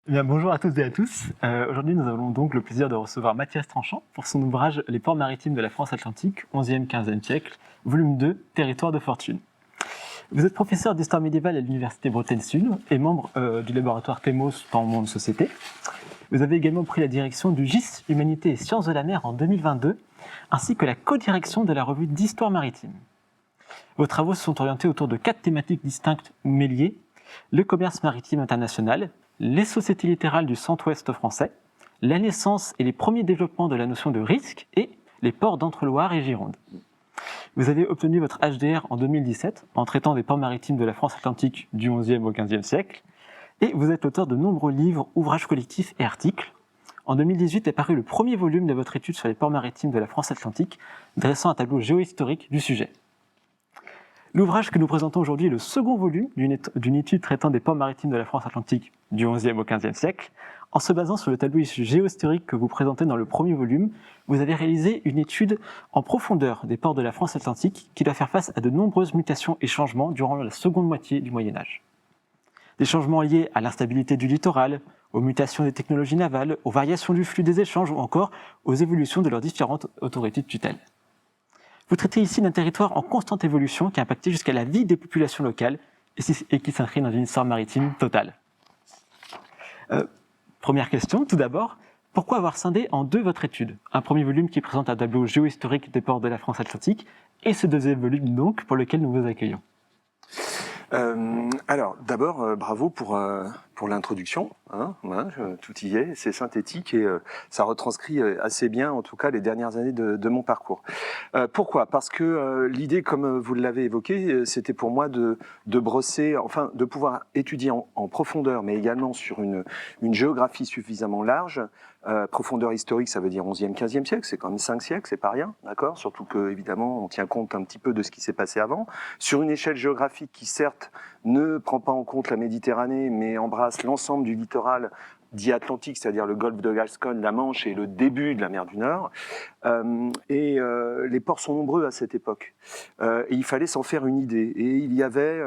Eh bien, bonjour à toutes et à tous. Aujourd'hui, nous avons donc le plaisir de recevoir Mathias Tranchant pour son ouvrage Les ports maritimes de la France Atlantique, 11e-15e siècle, volume 2, Territoire de fortune. Vous êtes professeur d'histoire médiévale à l'Université Bretagne Sud et membre du laboratoire TEMOS Temps Monde Société. Vous avez également pris la direction du GIS Humanité et Sciences de la mer en 2022, ainsi que la co-direction de la revue d'Histoire maritime. Vos travaux sont orientés autour de 4 thématiques distinctes mais liées: le commerce maritime international, les sociétés littérales du centre-ouest français, la naissance et les premiers développements de la notion de risque et les ports d'Entre-Loire et Gironde. Vous avez obtenu votre HDR en 2017 en traitant des ports maritimes de la France Atlantique du XIe au XVe siècle, et vous êtes l'auteur de nombreux livres, ouvrages collectifs et articles. En 2018 est paru le premier volume de votre étude sur les ports maritimes de la France Atlantique, dressant un tableau géohistorique du sujet. L'ouvrage que nous présentons aujourd'hui est le second volume d'une étude traitant des ports maritimes de la France Atlantique du XIe au XVe siècle. En se basant sur le tableau géohistorique que vous présentez dans le premier volume, vous avez réalisé une étude en profondeur des ports de la France Atlantique qui doit faire face à de nombreuses mutations et changements durant la seconde moitié du Moyen Âge. Des changements liés à l'instabilité du littoral, aux mutations des technologies navales, aux variations du flux des échanges ou encore aux évolutions de leurs différentes autorités de tutelle. Vous traitez ici d'un territoire en constante évolution qui a impacté jusqu'à la vie des populations locales et qui s'inscrit dans une histoire maritime totale. Première question, tout d'abord, pourquoi avoir scindé en deux votre étude? Un premier volume qui présente un tableau géohistorique des ports de la France Atlantique et ce deuxième volume donc pour lequel nous vous accueillons. Alors, d'abord, bravo pour l'introduction. Tout y est, c'est synthétique et ça retranscrit assez bien, en tout cas, les dernières années de mon parcours. Pourquoi? Parce que l'idée, comme vous l'avez évoqué, c'était pour moi de brosser, enfin, de pouvoir étudier en profondeur, mais également sur une géographie suffisamment large. Profondeur historique, ça veut dire 11e, 15e siècle, c'est quand même 5 siècles, c'est pas rien, d'accord? Surtout que, évidemment, on tient compte un petit peu de ce qui s'est passé avant. Sur une échelle géographique qui, certes, ne prend pas en compte la Méditerranée, mais embrasse l'ensemble du littoral dit atlantique, c'est-à-dire le golfe de Gascogne, la Manche et le début de la mer du Nord. Les ports sont nombreux à cette époque. Et il fallait s'en faire une idée. Et il y avait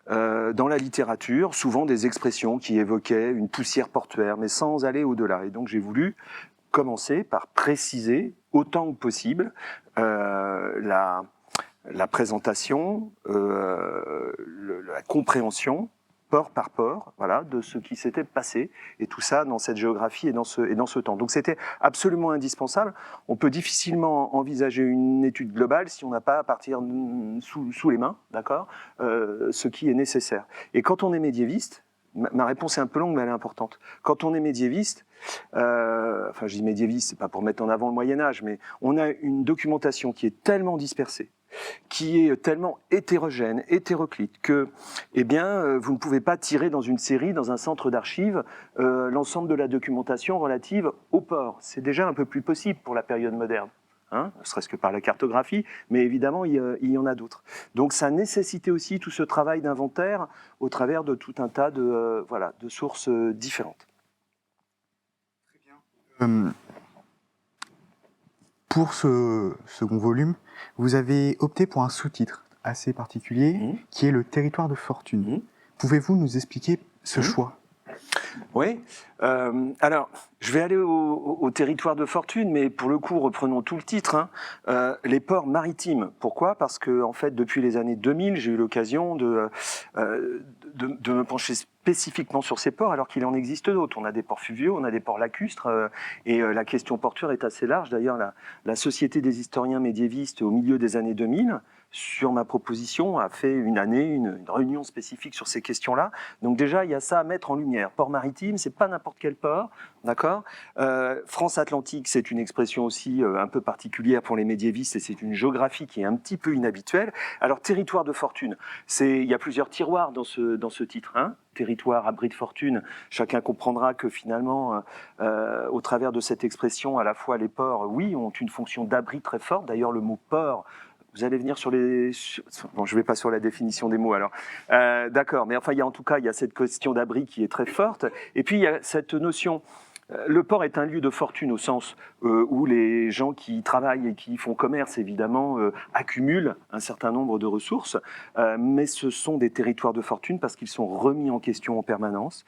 dans la littérature souvent des expressions qui évoquaient une poussière portuaire, mais sans aller au-delà. Et donc j'ai voulu commencer par préciser autant que possible la présentation, la compréhension, port par port, voilà, de ce qui s'était passé, et tout ça dans cette géographie et dans ce temps. Donc c'était absolument indispensable. On peut difficilement envisager une étude globale si on n'a pas à partir sous les mains, d'accord, ce qui est nécessaire. Et quand on est médiéviste, ma réponse est un peu longue, mais elle est importante. Quand on est médiéviste, enfin je dis médiéviste, c'est pas pour mettre en avant le Moyen-Âge, mais on a une documentation qui est tellement dispersée, qui est tellement hétérogène, hétéroclite, que eh bien, vous ne pouvez pas tirer dans une série, dans un centre d'archives, l'ensemble de la documentation relative au port. C'est déjà un peu plus possible pour la période moderne. Ne serait-ce que par la cartographie, mais évidemment, il y en a d'autres. Donc ça nécessitait aussi tout ce travail d'inventaire au travers de tout un tas de sources différentes. Très bien. Pour ce second volume, vous avez opté pour un sous-titre assez particulier, qui est le territoire de fortune. Pouvez-vous nous expliquer ce choix? Oui. Alors, je vais aller au territoire de fortune, mais pour le coup, reprenons tout le titre. Les ports maritimes. Pourquoi? Parce que, en fait, depuis les années 2000, j'ai eu l'occasion de me pencher spécifiquement sur ces ports, alors qu'il en existe d'autres. On a des ports fluviaux, on a des ports lacustres, et la question portuaire est assez large. D'ailleurs, la Société des historiens médiévistes, au milieu des années 2000, sur ma proposition, a fait une réunion spécifique sur ces questions-là. Donc déjà, il y a ça à mettre en lumière. Port maritime, c'est pas n'importe quel port, d'accord? France Atlantique, c'est une expression aussi un peu particulière pour les médiévistes, et c'est une géographie qui est un petit peu inhabituelle. Alors, territoire de fortune, il y a plusieurs tiroirs dans ce titre, territoire, abri de fortune. Chacun comprendra que finalement, au travers de cette expression, à la fois les ports, oui, ont une fonction d'abri très forte. D'ailleurs, le mot port, vous allez venir bon, je ne vais pas sur la définition des mots alors. D'accord, mais enfin, en tout cas, il y a cette question d'abri qui est très forte. Et puis, il y a cette notion. Le port est un lieu de fortune au sens où les gens qui travaillent et qui font commerce, évidemment, accumulent un certain nombre de ressources, mais ce sont des territoires de fortune parce qu'ils sont remis en question en permanence.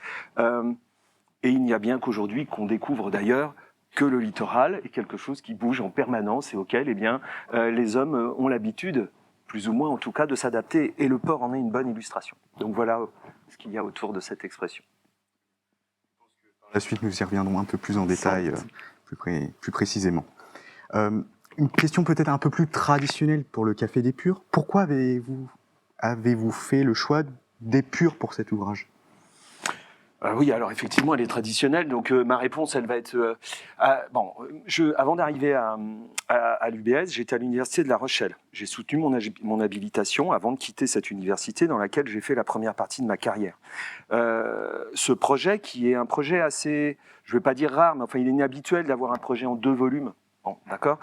Et il n'y a bien qu'aujourd'hui qu'on découvre d'ailleurs que le littoral est quelque chose qui bouge en permanence et auquel les hommes ont l'habitude, plus ou moins en tout cas, de s'adapter. Et le port en est une bonne illustration. Donc voilà ce qu'il y a autour de cette expression. Par la suite, nous y reviendrons un peu plus en détail, plus précisément. Une question peut-être un peu plus traditionnelle pour le Café des Purs. Pourquoi avez-vous fait le choix des Purs pour cet ouvrage ? Oui, alors effectivement, elle est traditionnelle. Donc ma réponse, elle va être avant d'arriver à l'UBS, j'étais à l'université de La Rochelle. J'ai soutenu mon habilitation avant de quitter cette université dans laquelle j'ai fait la première partie de ma carrière. Ce projet, qui est un projet assez, je ne vais pas dire rare, mais enfin, il est inhabituel d'avoir un projet en 2 volumes. Bon, d'accord.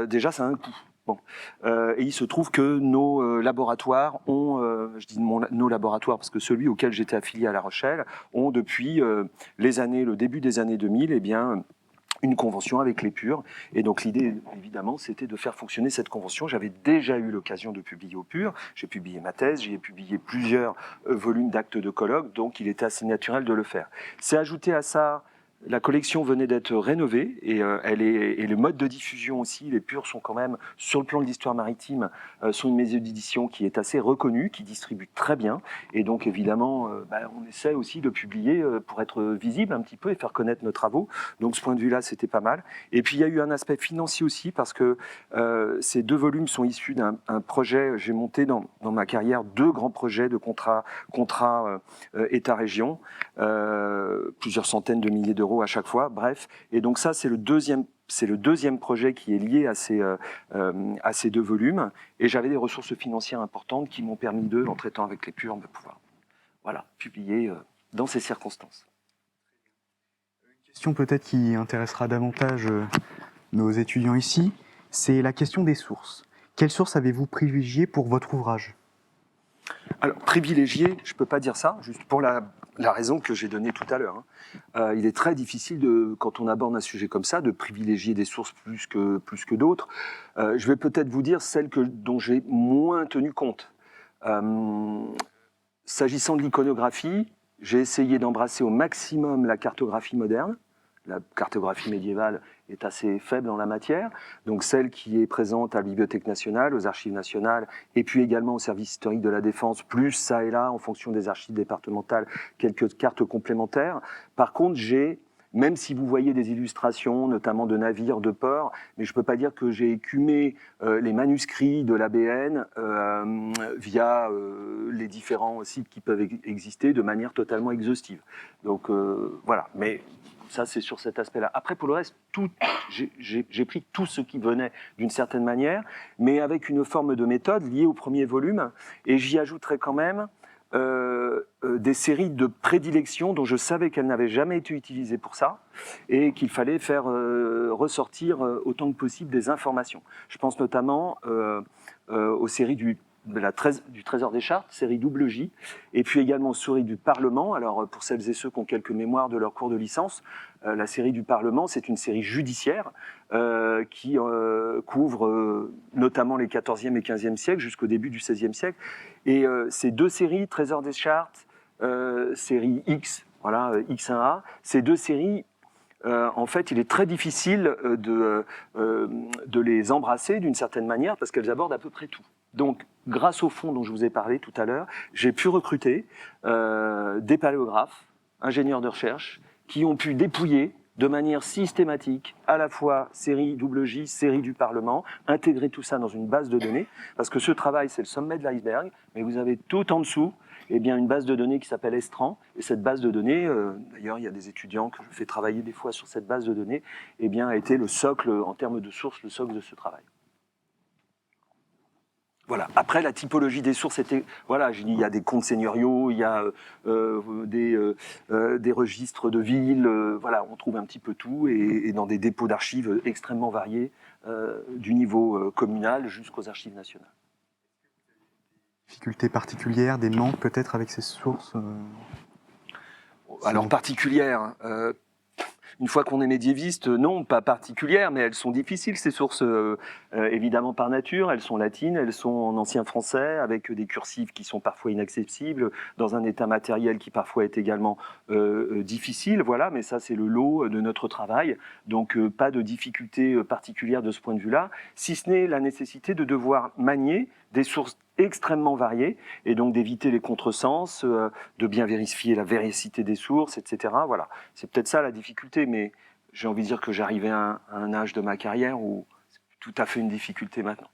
Déjà, ça a un coût. Bon. Et il se trouve que nos laboratoires ont, je dis nos laboratoires parce que celui auquel j'étais affilié à La Rochelle, ont depuis le début des années 2000, une convention avec les Purs. Et donc l'idée, évidemment, c'était de faire fonctionner cette convention. J'avais déjà eu l'occasion de publier au Purs. J'ai publié ma thèse, j'y ai publié plusieurs volumes d'actes de colloque, donc il était assez naturel de le faire. C'est ajouté à ça. La collection venait d'être rénovée et le mode de diffusion aussi. Les Purs sont quand même, sur le plan de l'histoire maritime, sont une maison d'édition qui est assez reconnue, qui distribue très bien. Et donc évidemment, on essaie aussi de publier pour être visible un petit peu et faire connaître nos travaux. Donc ce point de vue-là, c'était pas mal. Et puis il y a eu un aspect financier aussi parce que ces 2 volumes sont issus d'un projet. J'ai monté dans ma carrière 2 grands projets de contrats État-région, plusieurs centaines de milliers d'euros à chaque fois, bref. Et donc ça, c'est le deuxième projet qui est lié à ces 2 volumes. Et j'avais des ressources financières importantes qui m'ont permis en traitant avec les Purs, de pouvoir publier dans ces circonstances. Une question peut-être qui intéressera davantage nos étudiants ici, c'est la question des sources. Quelles sources avez-vous privilégiées pour votre ouvrage ? Alors, privilégié, je ne peux pas dire ça, juste pour la raison que j'ai donnée tout à l'heure. Il est très difficile, quand on aborde un sujet comme ça, de privilégier des sources plus que d'autres. Je vais peut-être vous dire celles dont j'ai moins tenu compte. S'agissant de l'iconographie, j'ai essayé d'embrasser au maximum la cartographie moderne. La cartographie médiévale est assez faible en la matière, donc celle qui est présente à la Bibliothèque nationale, aux Archives nationales, et puis également au Service historique de la Défense, plus ça et là, en fonction des archives départementales, quelques cartes complémentaires. Par contre, même si vous voyez des illustrations, notamment de navires, de ports, mais je ne peux pas dire que j'ai écumé les manuscrits de l'ABN via les différents sites qui peuvent exister de manière totalement exhaustive. Donc voilà, mais ça, c'est sur cet aspect-là. Après, pour le reste, j'ai pris tout ce qui venait d'une certaine manière, mais avec une forme de méthode liée au premier volume. Et j'y ajouterai quand même des séries de prédilection dont je savais qu'elles n'avaient jamais été utilisées pour ça et qu'il fallait faire ressortir autant que possible des informations. Je pense notamment aux séries du Trésor des Chartes, série double J, et puis également série du Parlement. Alors pour celles et ceux qui ont quelques mémoires de leur cours de licence, la série du Parlement, c'est une série judiciaire qui couvre notamment les 14e et 15e siècles jusqu'au début du 16e siècle. Et ces 2 séries, Trésor des Chartes, série X, voilà, X1A, ces 2 séries, en fait, il est très difficile de les embrasser d'une certaine manière parce qu'elles abordent à peu près tout. Donc, grâce au fonds dont je vous ai parlé tout à l'heure, j'ai pu recruter des paléographes, ingénieurs de recherche, qui ont pu dépouiller de manière systématique, à la fois série J, série du Parlement, intégrer tout ça dans une base de données, parce que ce travail, c'est le sommet de l'iceberg, mais vous avez tout en dessous une base de données qui s'appelle Estran, et cette base de données, d'ailleurs il y a des étudiants que je fais travailler des fois sur cette base de données, a été le socle, en termes de sources, le socle de ce travail. Voilà. Après, la typologie des sources était... Voilà, il y a des comptes seigneuriaux, il y a des registres de villes, voilà, on trouve un petit peu tout, et dans des dépôts d'archives extrêmement variés, du niveau communal jusqu'aux archives nationales. Difficultés particulières, des manques peut-être avec ces sources Alors particulières, une fois qu'on est médiéviste, non, pas particulières, mais elles sont difficiles, ces sources, évidemment par nature. Elles sont latines, elles sont en ancien français, avec des cursives qui sont parfois inaccessibles, dans un état matériel qui parfois est également difficile. Voilà, mais ça, c'est le lot de notre travail. Donc, pas de difficulté particulière de ce point de vue-là, si ce n'est la nécessité de devoir manier des sources extrêmement variées, et donc d'éviter les contresens, de bien vérifier la véracité des sources, etc. Voilà, c'est peut-être ça la difficulté, mais j'ai envie de dire que j'arrivais à un âge de ma carrière où c'est tout à fait une difficulté maintenant.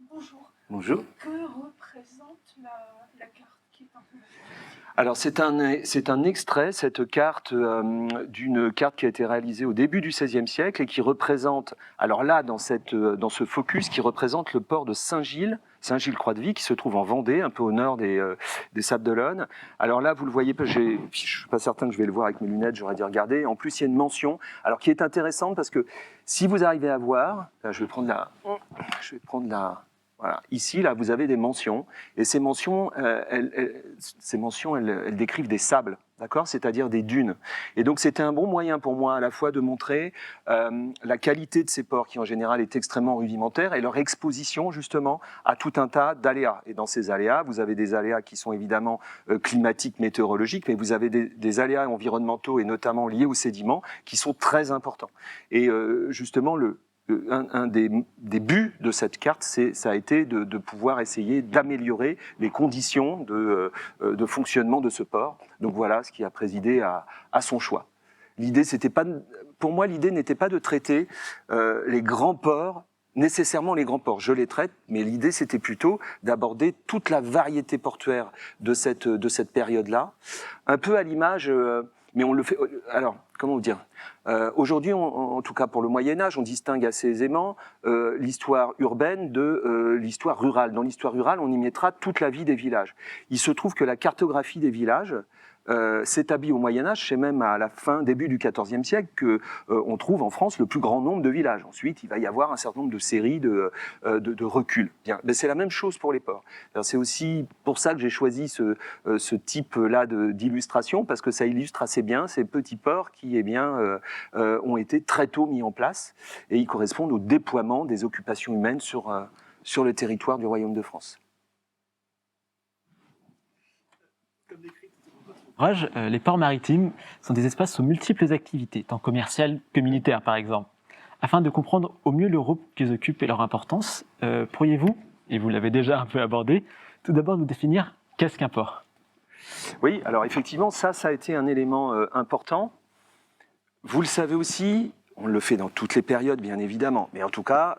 Bonjour. Bonjour. Que représente la carte qui est un peu... Alors c'est un extrait, cette carte, d'une carte qui a été réalisée au début du XVIe siècle et qui représente, alors là dans ce focus, qui représente le port de Saint-Gilles, Saint-Gilles-Croix-de-Vie, qui se trouve en Vendée, un peu au nord des Sables-d'Olonne. Alors là, vous le voyez, je ne suis pas certain que je vais le voir avec mes lunettes, j'aurais dû regarder. En plus, il y a une mention, alors qui est intéressante parce que si vous arrivez à voir, là, je vais prendre la voilà. Ici, là, vous avez des mentions, et ces mentions, elles décrivent des sables, d'accord, c'est-à-dire des dunes. Et donc, c'était un bon moyen pour moi, à la fois de montrer la qualité de ces ports, qui en général est extrêmement rudimentaire, et leur exposition, justement, à tout un tas d'aléas. Et dans ces aléas, vous avez des aléas qui sont évidemment climatiques, météorologiques, mais vous avez des aléas environnementaux, et notamment liés aux sédiments, qui sont très importants. Et justement, un des buts de cette carte, ça a été de pouvoir essayer d'améliorer les conditions de fonctionnement de ce port. Donc voilà ce qui a présidé à son choix. Pour moi, l'idée n'était pas de traiter les grands ports, nécessairement les grands ports. Je les traite, mais l'idée c'était plutôt d'aborder toute la variété portuaire de cette période-là, un peu à l'image... mais on le fait. Alors, comment vous dire ? Aujourd'hui, en tout cas pour le Moyen Âge, on distingue assez aisément l'histoire urbaine de l'histoire rurale. Dans l'histoire rurale, on y mettra toute la vie des villages. Il se trouve que la cartographie des villages s'établit au Moyen Âge, c'est même à la début du XIVe siècle qu'on trouve en France le plus grand nombre de villages. Ensuite, il va y avoir un certain nombre de séries de reculs. Bien, mais c'est la même chose pour les ports. Alors, c'est aussi pour ça que j'ai choisi ce type-là d'illustration, parce que ça illustre assez bien ces petits ports qui, ont été très tôt mis en place, et ils correspondent au déploiement des occupations humaines sur le territoire du Royaume de France. Les ports maritimes sont des espaces aux multiples activités, tant commerciales que militaires par exemple. Afin de comprendre au mieux le rôle qu'ils occupent et leur importance, pourriez-vous, et vous l'avez déjà un peu abordé, tout d'abord nous définir qu'est-ce qu'un port ? Oui, alors effectivement, ça a été un élément important. Vous le savez aussi, on le fait dans toutes les périodes bien évidemment, mais en tout cas,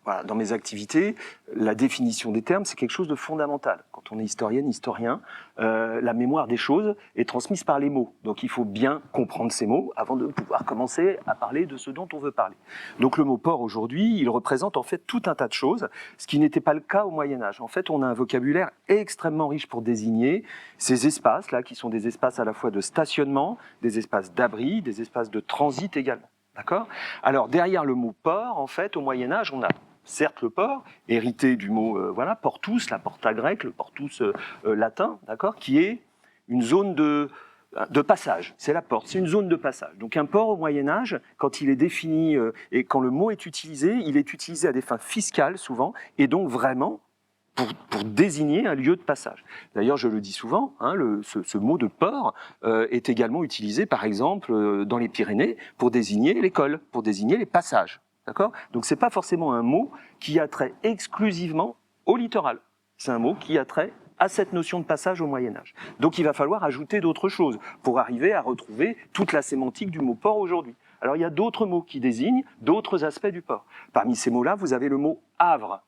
voilà, dans mes activités, la définition des termes, c'est quelque chose de fondamental. Quand on est historienne, historien, la mémoire des choses est transmise par les mots. Donc il faut bien comprendre ces mots avant de pouvoir commencer à parler de ce dont on veut parler. Donc le mot port aujourd'hui, il représente en fait tout un tas de choses, ce qui n'était pas le cas au Moyen-Âge. En fait, on a un vocabulaire extrêmement riche pour désigner ces espaces-là, qui sont des espaces à la fois de stationnement, des espaces d'abri, des espaces de transit également. D'accord ? Alors derrière le mot port, en fait, au Moyen-Âge, on a certes le port, hérité du mot portus, la porta grecque, le portus latin, d'accord, qui est une zone de passage. C'est la porte, c'est une zone de passage. Donc un port au Moyen-Âge, quand il est défini et quand le mot est utilisé, il est utilisé à des fins fiscales souvent, et donc vraiment pour désigner un lieu de passage. D'ailleurs, je le dis souvent, hein, ce mot de port est également utilisé, par exemple, dans les Pyrénées, pour désigner l'école, pour désigner les passages. D'accord ? Donc, ce n'est pas forcément un mot qui a trait exclusivement au littoral. C'est un mot qui a trait à cette notion de passage au Moyen-Âge. Donc, il va falloir ajouter d'autres choses pour arriver à retrouver toute la sémantique du mot port aujourd'hui. Alors, il y a d'autres mots qui désignent d'autres aspects du port. Parmi ces mots-là, vous avez le mot havre.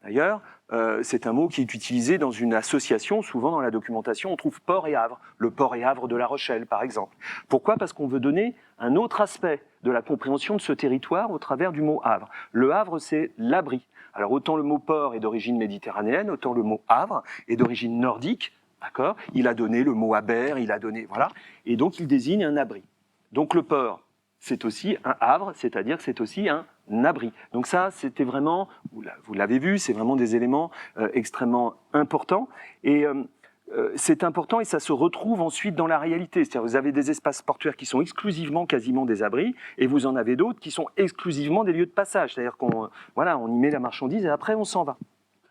D'ailleurs, c'est un mot qui est utilisé dans une association. Souvent, dans la documentation, on trouve port et havre. Le port et havre de La Rochelle, par exemple. Pourquoi ? Parce qu'on veut donner un autre aspect de la compréhension de ce territoire au travers du mot havre. Le havre, c'est l'abri. Alors, autant le mot port est d'origine méditerranéenne, autant le mot havre est d'origine nordique. D'accord ? Il a donné le mot haber, il a donné... Voilà. Et donc, il désigne un abri. Donc, le port, c'est aussi un havre, c'est-à-dire que c'est aussi un abri. Donc ça, c'était vraiment, vous l'avez vu, c'est vraiment des éléments extrêmement importants. Et c'est important et ça se retrouve ensuite dans la réalité. C'est-à-dire vous avez des espaces portuaires qui sont exclusivement quasiment des abris et vous en avez d'autres qui sont exclusivement des lieux de passage. C'est-à-dire qu'on on y met la marchandise et après on s'en va.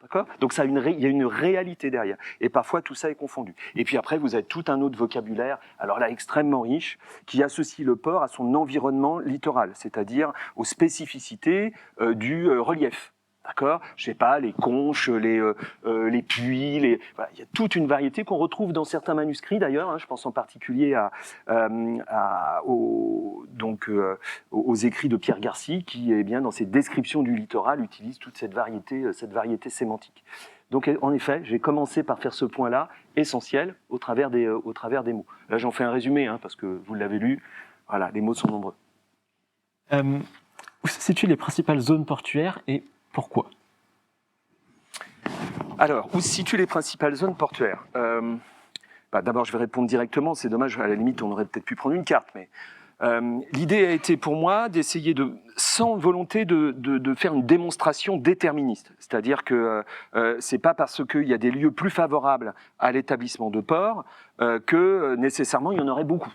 D'accord ? Donc ça il y a une réalité derrière. Et parfois tout ça est confondu. Et puis après vous avez tout un autre vocabulaire, alors là extrêmement riche, qui associe le port à son environnement littoral, c'est-à-dire aux spécificités du relief. D'accord ? Je sais pas, les conches, les puits, voilà, il y a toute une variété qu'on retrouve dans certains manuscrits d'ailleurs. Hein, je pense en particulier aux écrits de Pierre Garcy, qui, eh bien, dans ses descriptions du littoral, utilise toute cette variété sémantique. Donc, en effet, j'ai commencé par faire ce point-là essentiel au travers des mots. Là, j'en fais un résumé, hein, parce que vous l'avez lu. Voilà, les mots sont nombreux. Où se situent les principales zones portuaires et pourquoi ? Alors, où se situent les principales zones portuaires ? D'abord, je vais répondre directement. C'est dommage, à la limite, on aurait peut-être pu prendre une carte. Mais l'idée a été pour moi d'essayer sans volonté de faire une démonstration déterministe. C'est-à-dire que c'est pas parce qu'il y a des lieux plus favorables à l'établissement de ports que nécessairement il y en aurait beaucoup.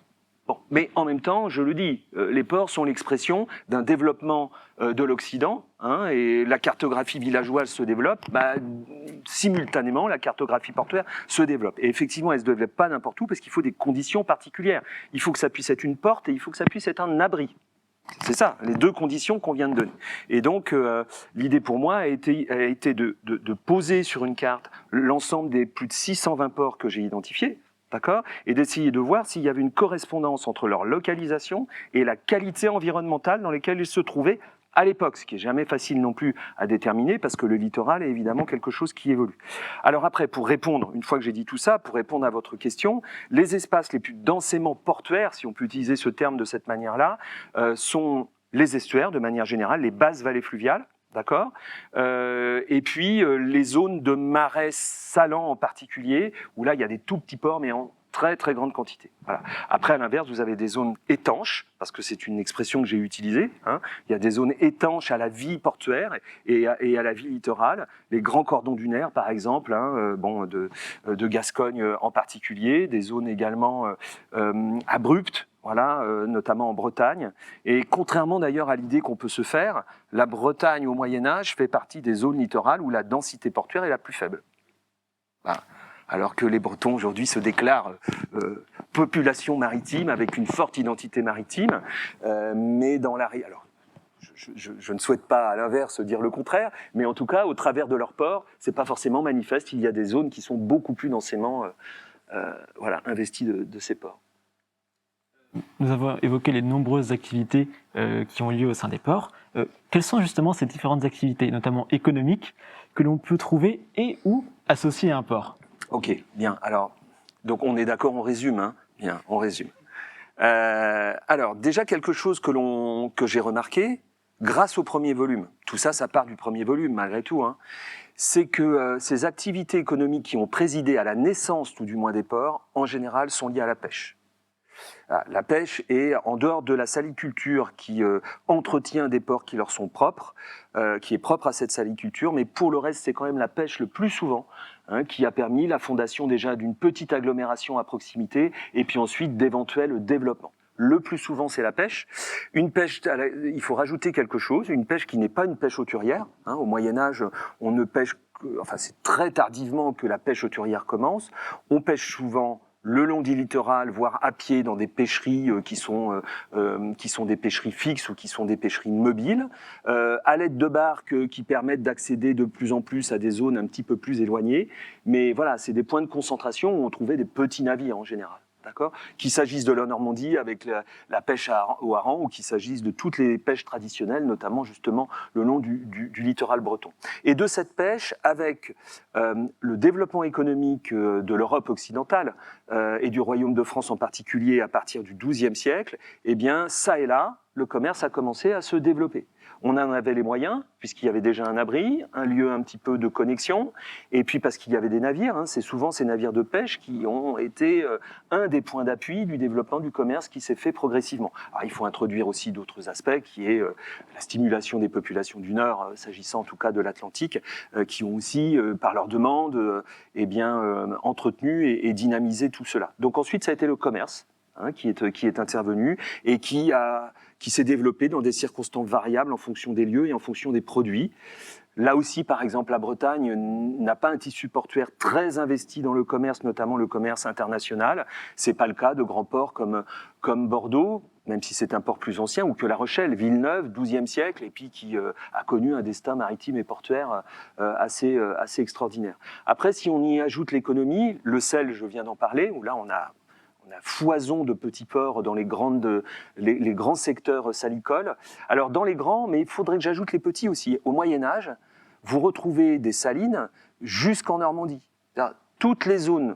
Bon, mais en même temps, je le dis, les ports sont l'expression d'un développement de l'Occident, hein, et la cartographie villageoise se développe, simultanément la cartographie portuaire se développe. Et effectivement, elle ne se développe pas n'importe où parce qu'il faut des conditions particulières. Il faut que ça puisse être une porte et il faut que ça puisse être un abri. C'est ça, les deux conditions qu'on vient de donner. Et donc, l'idée pour moi a été de poser sur une carte l'ensemble des plus de 620 ports que j'ai identifiés, d'accord, et d'essayer de voir s'il y avait une correspondance entre leur localisation et la qualité environnementale dans laquelle ils se trouvaient à l'époque, ce qui n'est jamais facile non plus à déterminer, parce que le littoral est évidemment quelque chose qui évolue. Alors après, pour répondre, une fois que j'ai dit tout ça, pour répondre à votre question, les espaces les plus densément portuaires, si on peut utiliser ce terme de cette manière-là, sont les estuaires, de manière générale, les basses vallées fluviales, d'accord, et puis les zones de marais salants en particulier, où là il y a des tout petits ports, mais en très très grande quantité. Voilà. Après, à l'inverse, vous avez des zones étanches, parce que c'est une expression que j'ai utilisée. Hein. Il y a des zones étanches à la vie portuaire et à la vie littorale. Les grands cordons dunaires, par exemple, hein, de Gascogne en particulier, des zones également abruptes, voilà, notamment en Bretagne. Et contrairement d'ailleurs à l'idée qu'on peut se faire, la Bretagne au Moyen-Âge fait partie des zones littorales où la densité portuaire est la plus faible. Voilà. Alors que les Bretons aujourd'hui se déclarent population maritime avec une forte identité maritime, mais dans la alors je ne souhaite pas à l'inverse dire le contraire, mais en tout cas au travers de leurs ports, c'est pas forcément manifeste. Il y a des zones qui sont beaucoup plus densément investies de ces ports. Nous avons évoqué les nombreuses activités qui ont lieu au sein des ports. Quelles sont justement ces différentes activités, notamment économiques, que l'on peut trouver et ou associées à un port ? Ok, bien. Alors, donc on est d'accord, on résume. Hein. Bien, on résume. Alors, déjà quelque chose que j'ai remarqué, grâce au premier volume, tout ça, ça part du premier volume malgré tout, hein, c'est que ces activités économiques qui ont présidé à la naissance, tout du moins des ports, en général, sont liées à la pêche. La pêche est, en dehors de la saliculture qui entretient des ports qui leur sont propres, qui est propre à cette saliculture, mais pour le reste, c'est quand même la pêche le plus souvent qui a permis la fondation déjà d'une petite agglomération à proximité et puis ensuite d'éventuels développements. Le plus souvent, c'est la pêche. Une pêche, il faut rajouter quelque chose, une pêche qui n'est pas une pêche hauturière. Hein, au Moyen-Âge, on ne pêche c'est très tardivement que la pêche hauturière commence. On pêche souvent le long du littoral, voire à pied dans des pêcheries qui sont des pêcheries fixes ou qui sont des pêcheries mobiles, à l'aide de barques qui permettent d'accéder de plus en plus à des zones un petit peu plus éloignées. Mais voilà, c'est des points de concentration où on trouvait des petits navires en général. D'accord ? Qu'il s'agisse de la Normandie avec la pêche au hareng ou qu'il s'agisse de toutes les pêches traditionnelles, notamment justement le long du littoral breton. Et de cette pêche, avec le développement économique de l'Europe occidentale et du Royaume de France en particulier à partir du XIIe siècle, eh bien, ça et là, le commerce a commencé à se développer. On en avait les moyens, puisqu'il y avait déjà un abri, un lieu un petit peu de connexion, et puis parce qu'il y avait des navires, hein, c'est souvent ces navires de pêche qui ont été un des points d'appui du développement du commerce qui s'est fait progressivement. Alors, il faut introduire aussi d'autres aspects, qui est la stimulation des populations du Nord, s'agissant en tout cas de l'Atlantique, qui ont aussi, par leur demande, entretenu et dynamisé tout cela. Donc ensuite, ça a été le commerce, hein, qui est intervenu et qui s'est développé dans des circonstances variables en fonction des lieux et en fonction des produits. Là aussi, par exemple, la Bretagne n'a pas un tissu portuaire très investi dans le commerce, notamment le commerce international. C'est pas le cas de grands ports comme Bordeaux, même si c'est un port plus ancien, ou que La Rochelle, Villeneuve, XIIe siècle, et puis qui a connu un destin maritime et portuaire assez extraordinaire. Après, si on y ajoute l'économie, le sel, je viens d'en parler, où là on a foison de petits ports dans les grands secteurs salicoles. Alors dans les grands, mais il faudrait que j'ajoute les petits aussi. Au Moyen-Âge, vous retrouvez des salines jusqu'en Normandie. Toutes les zones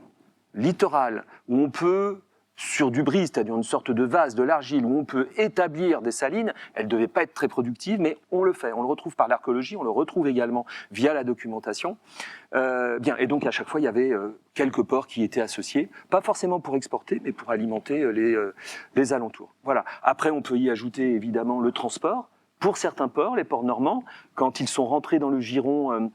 littorales où on peut, sur du brise, c'est-à-dire une sorte de vase, de l'argile, où on peut établir des salines, elles ne devaient pas être très productives, mais on le fait. On le retrouve par l'archéologie, on le retrouve également via la documentation. Et donc à chaque fois, il y avait quelques ports qui étaient associés, pas forcément pour exporter, mais pour alimenter les alentours. Voilà. Après, on peut y ajouter évidemment le transport. Pour certains ports, les ports normands, quand ils sont rentrés dans le giron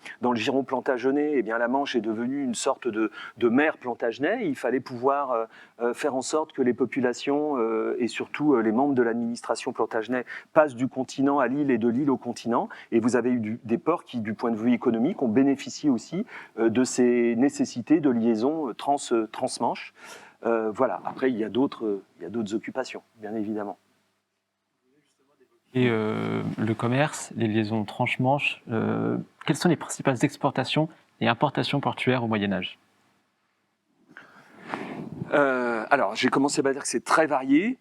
plantagenet, eh bien la Manche est devenue une sorte de mer plantagenet. Il fallait pouvoir faire en sorte que les populations et surtout les membres de l'administration plantagenet passent du continent à l'île et de l'île au continent. Et vous avez eu des ports qui, du point de vue économique, ont bénéficié aussi de ces nécessités de liaison trans-Manche. Voilà. Après, il y a d'autres occupations, bien évidemment. Et le commerce, les liaisons transmanche, quelles sont les principales exportations et importations portuaires au Moyen-Âge ? Alors, j'ai commencé par dire que c'est très varié.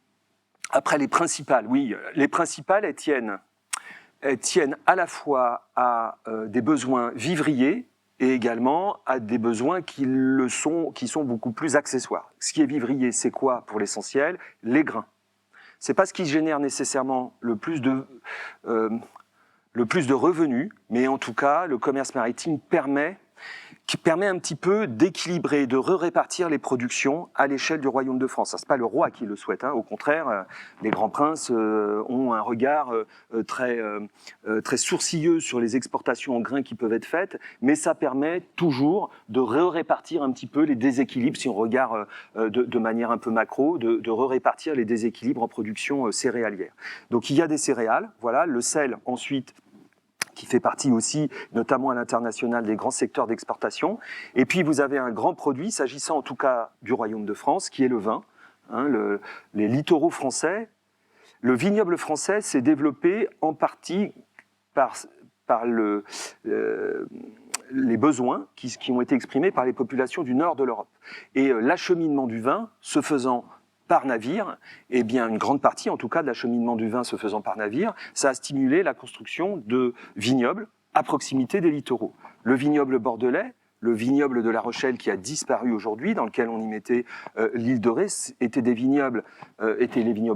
Après, les principales, oui, les principales, elles tiennent à la fois à des besoins vivriers et également à des besoins qui sont beaucoup plus accessoires. Ce qui est vivrier, c'est quoi pour l'essentiel ? Les grains. C'est pas ce qui génère nécessairement le plus de revenus, mais en tout cas, le commerce maritime permet un petit peu d'équilibrer, de répartir les productions à l'échelle du royaume de France. Ce n'est pas le roi qui le souhaite, hein. Au contraire, les grands princes ont un regard très sourcilleux sur les exportations en grains qui peuvent être faites, mais ça permet toujours de répartir un petit peu les déséquilibres, si on regarde de manière un peu macro, de répartir les déséquilibres en production céréalière. Donc il y a des céréales, voilà, le sel ensuite, qui fait partie aussi, notamment à l'international, des grands secteurs d'exportation. Et puis, vous avez un grand produit, s'agissant en tout cas du Royaume de France, qui est le vin. Hein, les littoraux français, le vignoble français s'est développé en partie par les besoins qui ont été exprimés par les populations du nord de l'Europe. Et l'acheminement du vin se faisant par navire, eh bien une grande partie, en tout cas, de l'acheminement du vin se faisant par navire, ça a stimulé la construction de vignobles à proximité des littoraux. Le vignoble bordelais, le vignoble de La Rochelle qui a disparu aujourd'hui, dans lequel on y mettait l'île de Ré, étaient les vignobles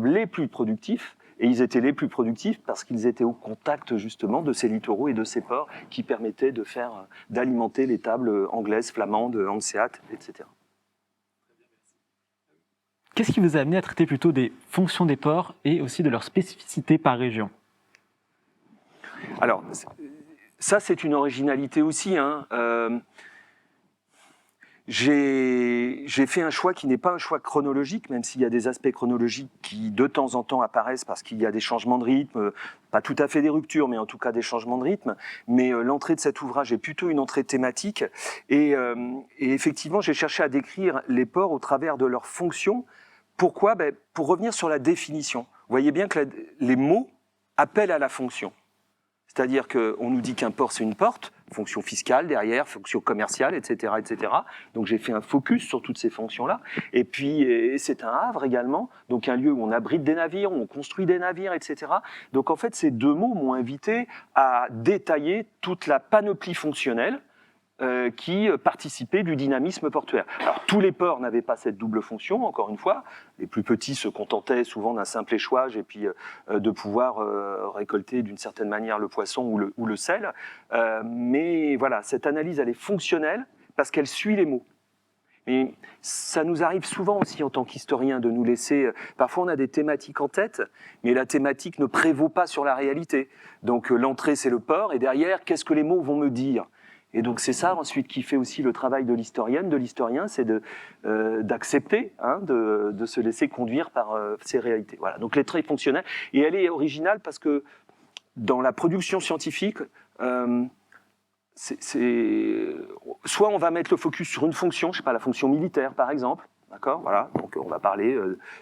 les plus productifs. Et ils étaient les plus productifs parce qu'ils étaient au contact justement de ces littoraux et de ces ports qui permettaient d'alimenter les tables anglaises, flamandes, hanséates, etc. Qu'est-ce qui vous a amené à traiter plutôt des fonctions des ports et aussi de leurs spécificités par région ? Alors, ça c'est une originalité aussi, hein. J'ai fait un choix qui n'est pas un choix chronologique, même s'il y a des aspects chronologiques qui de temps en temps apparaissent parce qu'il y a des changements de rythme, pas tout à fait des ruptures, mais en tout cas des changements de rythme. Mais l'entrée de cet ouvrage est plutôt une entrée thématique. Et effectivement, j'ai cherché à décrire les ports au travers de leurs fonctions. Pourquoi ? Pour revenir sur la définition. Vous voyez bien que les mots appellent à la fonction. C'est-à-dire qu'on nous dit qu'un port, c'est une porte, fonction fiscale derrière, fonction commerciale, etc., etc. Donc j'ai fait un focus sur toutes ces fonctions-là. Et puis, c'est un havre également, donc un lieu où on abrite des navires, où on construit des navires, etc. Donc en fait, ces deux mots m'ont invité à détailler toute la panoplie fonctionnelle qui participaient du dynamisme portuaire. Alors tous les ports n'avaient pas cette double fonction, encore une fois. Les plus petits se contentaient souvent d'un simple échouage et puis de pouvoir récolter d'une certaine manière le poisson ou le sel. Mais voilà, cette analyse, elle est fonctionnelle parce qu'elle suit les mots. Mais ça nous arrive souvent aussi en tant qu'historien de nous laisser... Parfois on a des thématiques en tête, mais la thématique ne prévaut pas sur la réalité. Donc l'entrée c'est le port, et derrière, qu'est-ce que les mots vont me dire ? Et donc c'est ça ensuite qui fait aussi le travail de l'historienne, de l'historien, c'est d'accepter, de se laisser conduire par ces réalités. Voilà. Donc elle est très fonctionnelle, et elle est originale parce que dans la production scientifique... soit on va mettre le focus sur une fonction, je sais pas, la fonction militaire par exemple, d'accord, voilà, donc on va parler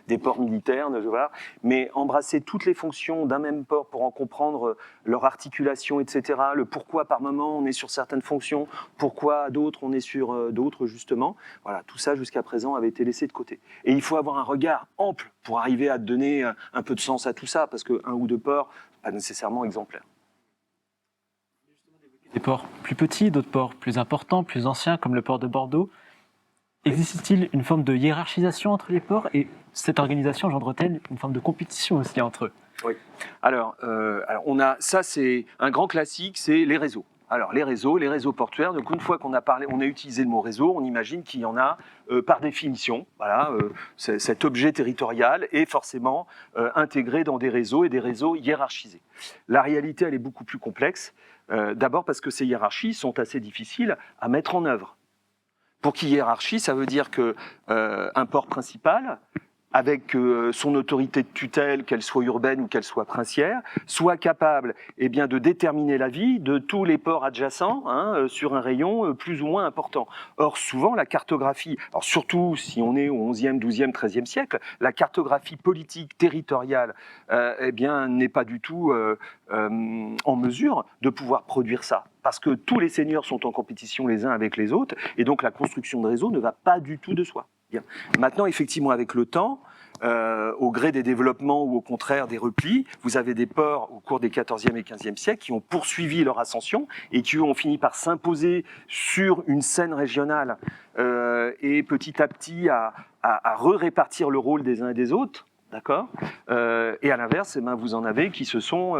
des ports militaires, voilà, mais embrasser toutes les fonctions d'un même port pour en comprendre leur articulation, etc., le pourquoi par moment on est sur certaines fonctions, pourquoi à d'autres on est sur d'autres justement, voilà, tout ça jusqu'à présent avait été laissé de côté. Et il faut avoir un regard ample pour arriver à donner un peu de sens à tout ça, parce qu'un ou deux ports, pas nécessairement exemplaires. Des ports plus petits, d'autres ports plus importants, plus anciens, comme le port de Bordeaux. Existe-t-il une forme de hiérarchisation entre les ports et cette organisation engendre-t-elle une forme de compétition aussi entre eux ? Oui. Alors on a, ça c'est un grand classique, c'est les réseaux. Alors les réseaux portuaires. Donc une fois qu'on a parlé, on a utilisé le mot réseau, on imagine qu'il y en a par définition. Voilà, cet objet territorial est forcément intégré dans des réseaux et des réseaux hiérarchisés. La réalité, elle est beaucoup plus complexe. D'abord parce que ces hiérarchies sont assez difficiles à mettre en œuvre. Pour qu'il y ait hiérarchie, ça veut dire qu'un port principal, avec son autorité de tutelle, qu'elle soit urbaine ou qu'elle soit princière, soit capable de déterminer la vie de tous les ports adjacents sur un rayon plus ou moins important. Or, souvent, la cartographie, alors surtout si on est au XIe, XIIe, XIIIe siècle, la cartographie politique, territoriale, n'est pas du tout en mesure de pouvoir produire ça. Parce que tous les seigneurs sont en compétition les uns avec les autres, et donc la construction de réseaux ne va pas du tout de soi. Bien. Maintenant, effectivement, avec le temps, au gré des développements ou au contraire des replis, vous avez des ports au cours des XIVe et XVe siècles qui ont poursuivi leur ascension et qui ont fini par s'imposer sur une scène régionale et petit à petit à répartir le rôle des uns et des autres. D'accord. Et à l'inverse, vous en avez qui se sont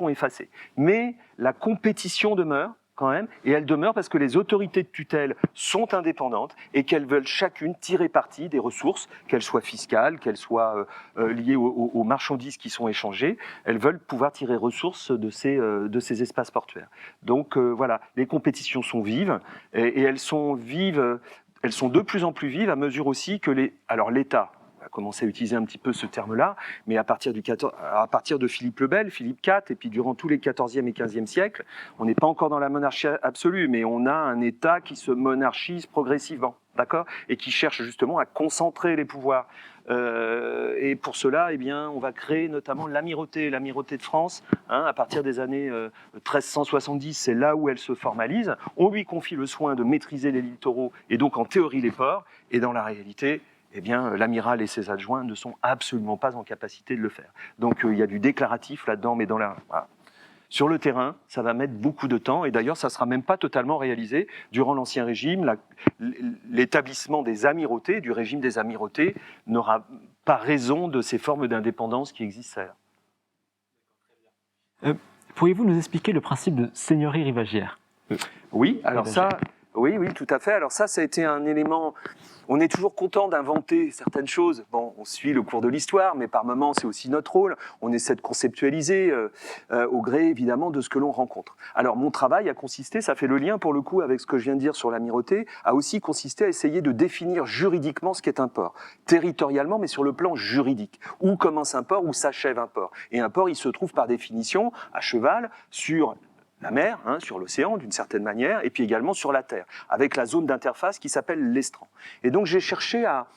effacés. Mais la compétition demeure quand même, et elle demeure parce que les autorités de tutelle sont indépendantes et qu'elles veulent chacune tirer parti des ressources, qu'elles soient fiscales, qu'elles soient liées aux marchandises qui sont échangées. Elles veulent pouvoir tirer ressources de ces espaces portuaires. Donc voilà, les compétitions sont vives et elles sont vives, elles sont de plus en plus vives à mesure aussi que l'État a commencé à utiliser un petit peu ce terme-là, mais à partir de Philippe le Bel, Philippe IV, et puis durant tous les XIVe et XVe siècles, on n'est pas encore dans la monarchie absolue, mais on a un État qui se monarchise progressivement, d'accord, et qui cherche justement à concentrer les pouvoirs. Et pour cela, on va créer notamment l'amirauté de France, à partir des années 1370, c'est là où elle se formalise. On lui confie le soin de maîtriser les littoraux et donc en théorie les ports, et dans la réalité, l'amiral et ses adjoints ne sont absolument pas en capacité de le faire. Donc il y a du déclaratif là-dedans, mais voilà. Sur le terrain, ça va mettre beaucoup de temps, et d'ailleurs, ça ne sera même pas totalement réalisé. Durant l'Ancien Régime, l'établissement des amirautés, du régime des amirautés, n'aura pas raison de ces formes d'indépendance qui existent là. Pourriez-vous nous expliquer le principe de seigneurie rivagière ? Oui, alors ça... Oui, tout à fait. Alors ça a été un élément... On est toujours content d'inventer certaines choses. Bon, on suit le cours de l'histoire, mais par moments, c'est aussi notre rôle. On essaie de conceptualiser au gré, évidemment, de ce que l'on rencontre. Alors, mon travail a consisté, ça fait le lien, pour le coup, avec ce que je viens de dire sur l'amirauté, a aussi consisté à essayer de définir juridiquement ce qu'est un port. Territorialement, mais sur le plan juridique. Où commence un port, où s'achève un port. Et un port, il se trouve par définition à cheval sur la mer, sur l'océan d'une certaine manière, et puis également sur la terre, avec la zone d'interface qui s'appelle l'estran. Et donc j'ai cherché à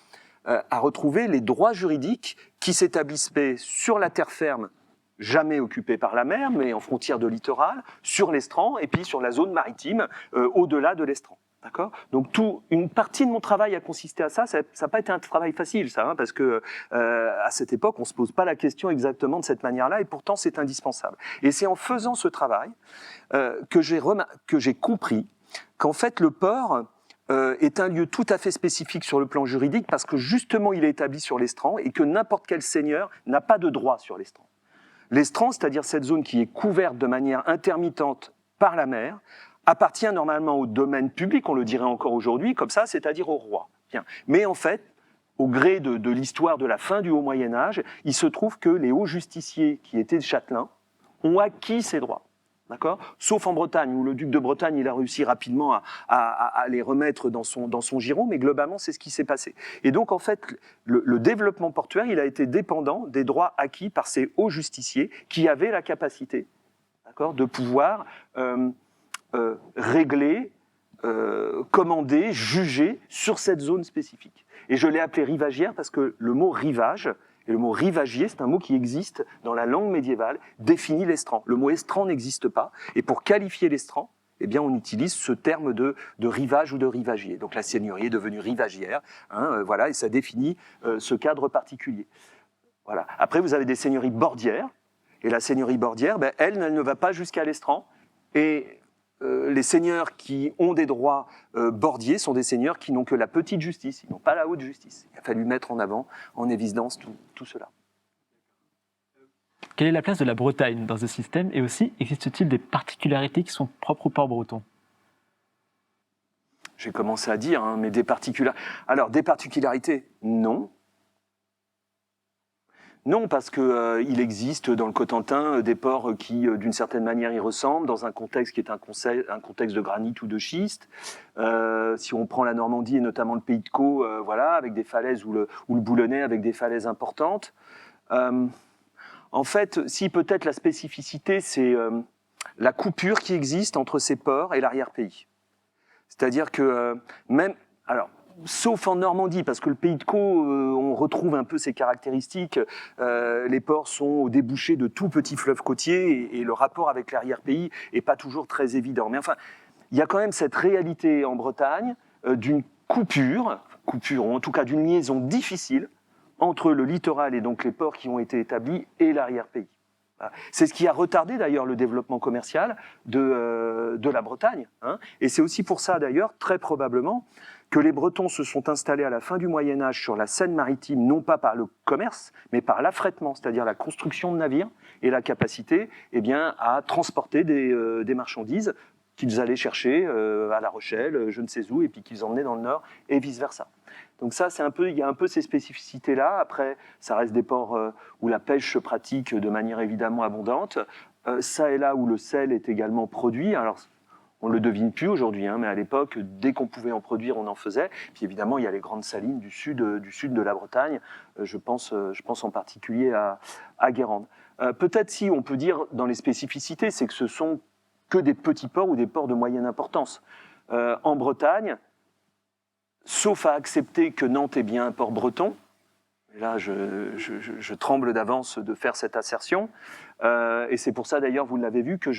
retrouver les droits juridiques qui s'établissaient sur la terre ferme, jamais occupée par la mer, mais en frontière de littoral, sur l'estran, et puis sur la zone maritime, au-delà de l'estran. D'accord ? Donc une partie de mon travail a consisté à ça. Ça n'a pas été un travail facile, ça, parce que à cette époque, on ne se pose pas la question exactement de cette manière-là, et pourtant c'est indispensable. Et c'est en faisant ce travail que j'ai compris qu'en fait le port est un lieu tout à fait spécifique sur le plan juridique parce que justement il est établi sur l'estran et que n'importe quel seigneur n'a pas de droit sur l'estran. L'estran, c'est-à-dire cette zone qui est couverte de manière intermittente par la mer, appartient normalement au domaine public, on le dirait encore aujourd'hui, comme ça, c'est-à-dire au roi. Bien. Mais en fait, au gré de l'histoire de la fin du Haut Moyen-Âge, il se trouve que les hauts justiciers qui étaient châtelains ont acquis ces droits. D'accord ? Sauf en Bretagne, où le duc de Bretagne il a réussi rapidement à les remettre dans son giron, mais globalement, c'est ce qui s'est passé. Et donc, en fait, le développement portuaire, il a été dépendant des droits acquis par ces hauts justiciers qui avaient la capacité, d'accord, de pouvoir régler, commander, juger sur cette zone spécifique. Et je l'ai appelé rivagière parce que le mot rivage, et le mot rivagier, c'est un mot qui existe dans la langue médiévale, définit l'estran. Le mot estran n'existe pas, et pour qualifier l'estran, eh bien, on utilise ce terme de rivage ou de rivagier. Donc la seigneurie est devenue rivagière, voilà, et ça définit ce cadre particulier. Voilà. Après, vous avez des seigneuries bordières, et la seigneurie bordière, ben, elle ne va pas jusqu'à l'estran, et les seigneurs qui ont des droits bordiers sont des seigneurs qui n'ont que la petite justice, ils n'ont pas la haute justice. Il a fallu mettre en avant, en évidence tout cela. Quelle est la place de la Bretagne dans ce système et aussi, existe-t-il des particularités qui sont propres au port breton ? J'ai commencé à dire, mais des particularités. Alors, des particularités, non. Non, parce qu'il existe dans le Cotentin des ports qui, d'une certaine manière, y ressemblent, dans un contexte qui est un contexte de granit ou de schiste. Si on prend la Normandie et notamment le Pays de Caux, voilà, avec des falaises, ou le Boulonnais avec des falaises importantes. En fait, si peut-être la spécificité, c'est la coupure qui existe entre ces ports et l'arrière-pays. C'est-à-dire que même... Alors, sauf en Normandie, parce que le Pays de Caux, on retrouve un peu ces caractéristiques. Les ports sont au débouché de tout petits fleuves côtiers et le rapport avec l'arrière-pays n'est pas toujours très évident. Mais enfin, il y a quand même cette réalité en Bretagne d'une coupure, ou en tout cas d'une liaison difficile entre le littoral et donc les ports qui ont été établis et l'arrière-pays. C'est ce qui a retardé d'ailleurs le développement commercial de la Bretagne. Et c'est aussi pour ça d'ailleurs, très probablement, que les Bretons se sont installés à la fin du Moyen-Âge sur la Seine maritime, non pas par le commerce, mais par l'affrètement, c'est-à-dire la construction de navires et la capacité à transporter des marchandises qu'ils allaient chercher à La Rochelle, je ne sais où, et puis qu'ils emmenaient dans le Nord, et vice-versa. Donc ça, il y a un peu ces spécificités-là. Après, ça reste des ports où la pêche se pratique de manière évidemment abondante. Ça et là où le sel est également produit. Alors, on ne le devine plus aujourd'hui, mais à l'époque, dès qu'on pouvait en produire, on en faisait. Puis évidemment, il y a les grandes salines du sud de la Bretagne. Je pense en particulier à Guérande. Peut-être si on peut dire dans les spécificités, c'est que ce sont que des petits ports ou des ports de moyenne importance. En Bretagne, sauf à accepter que Nantes est bien un port breton, et là je tremble d'avance de faire cette assertion, et c'est pour ça d'ailleurs, vous l'avez vu, que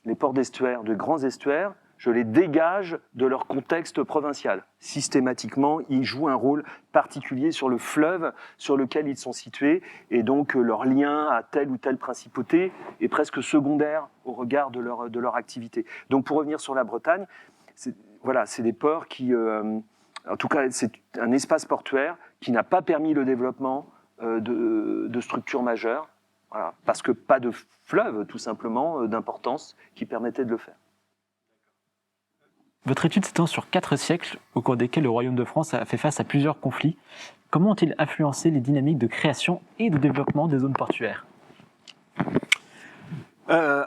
les ports d'estuaire, de grands estuaires, je les dégage de leur contexte provincial. Systématiquement, ils jouent un rôle particulier sur le fleuve sur lequel ils sont situés, et donc leur lien à telle ou telle principauté est presque secondaire au regard de leur activité. Donc pour revenir sur la Bretagne, c'est des ports qui, en tout cas, c'est un espace portuaire qui n'a pas permis le développement de structures majeures, voilà, parce que pas de fleuve, tout simplement, d'importance qui permettait de le faire. Votre étude s'étend sur 4 siècles, au cours desquels le Royaume de France a fait face à plusieurs conflits. Comment ont-ils influencé les dynamiques de création et de développement des zones portuaires ?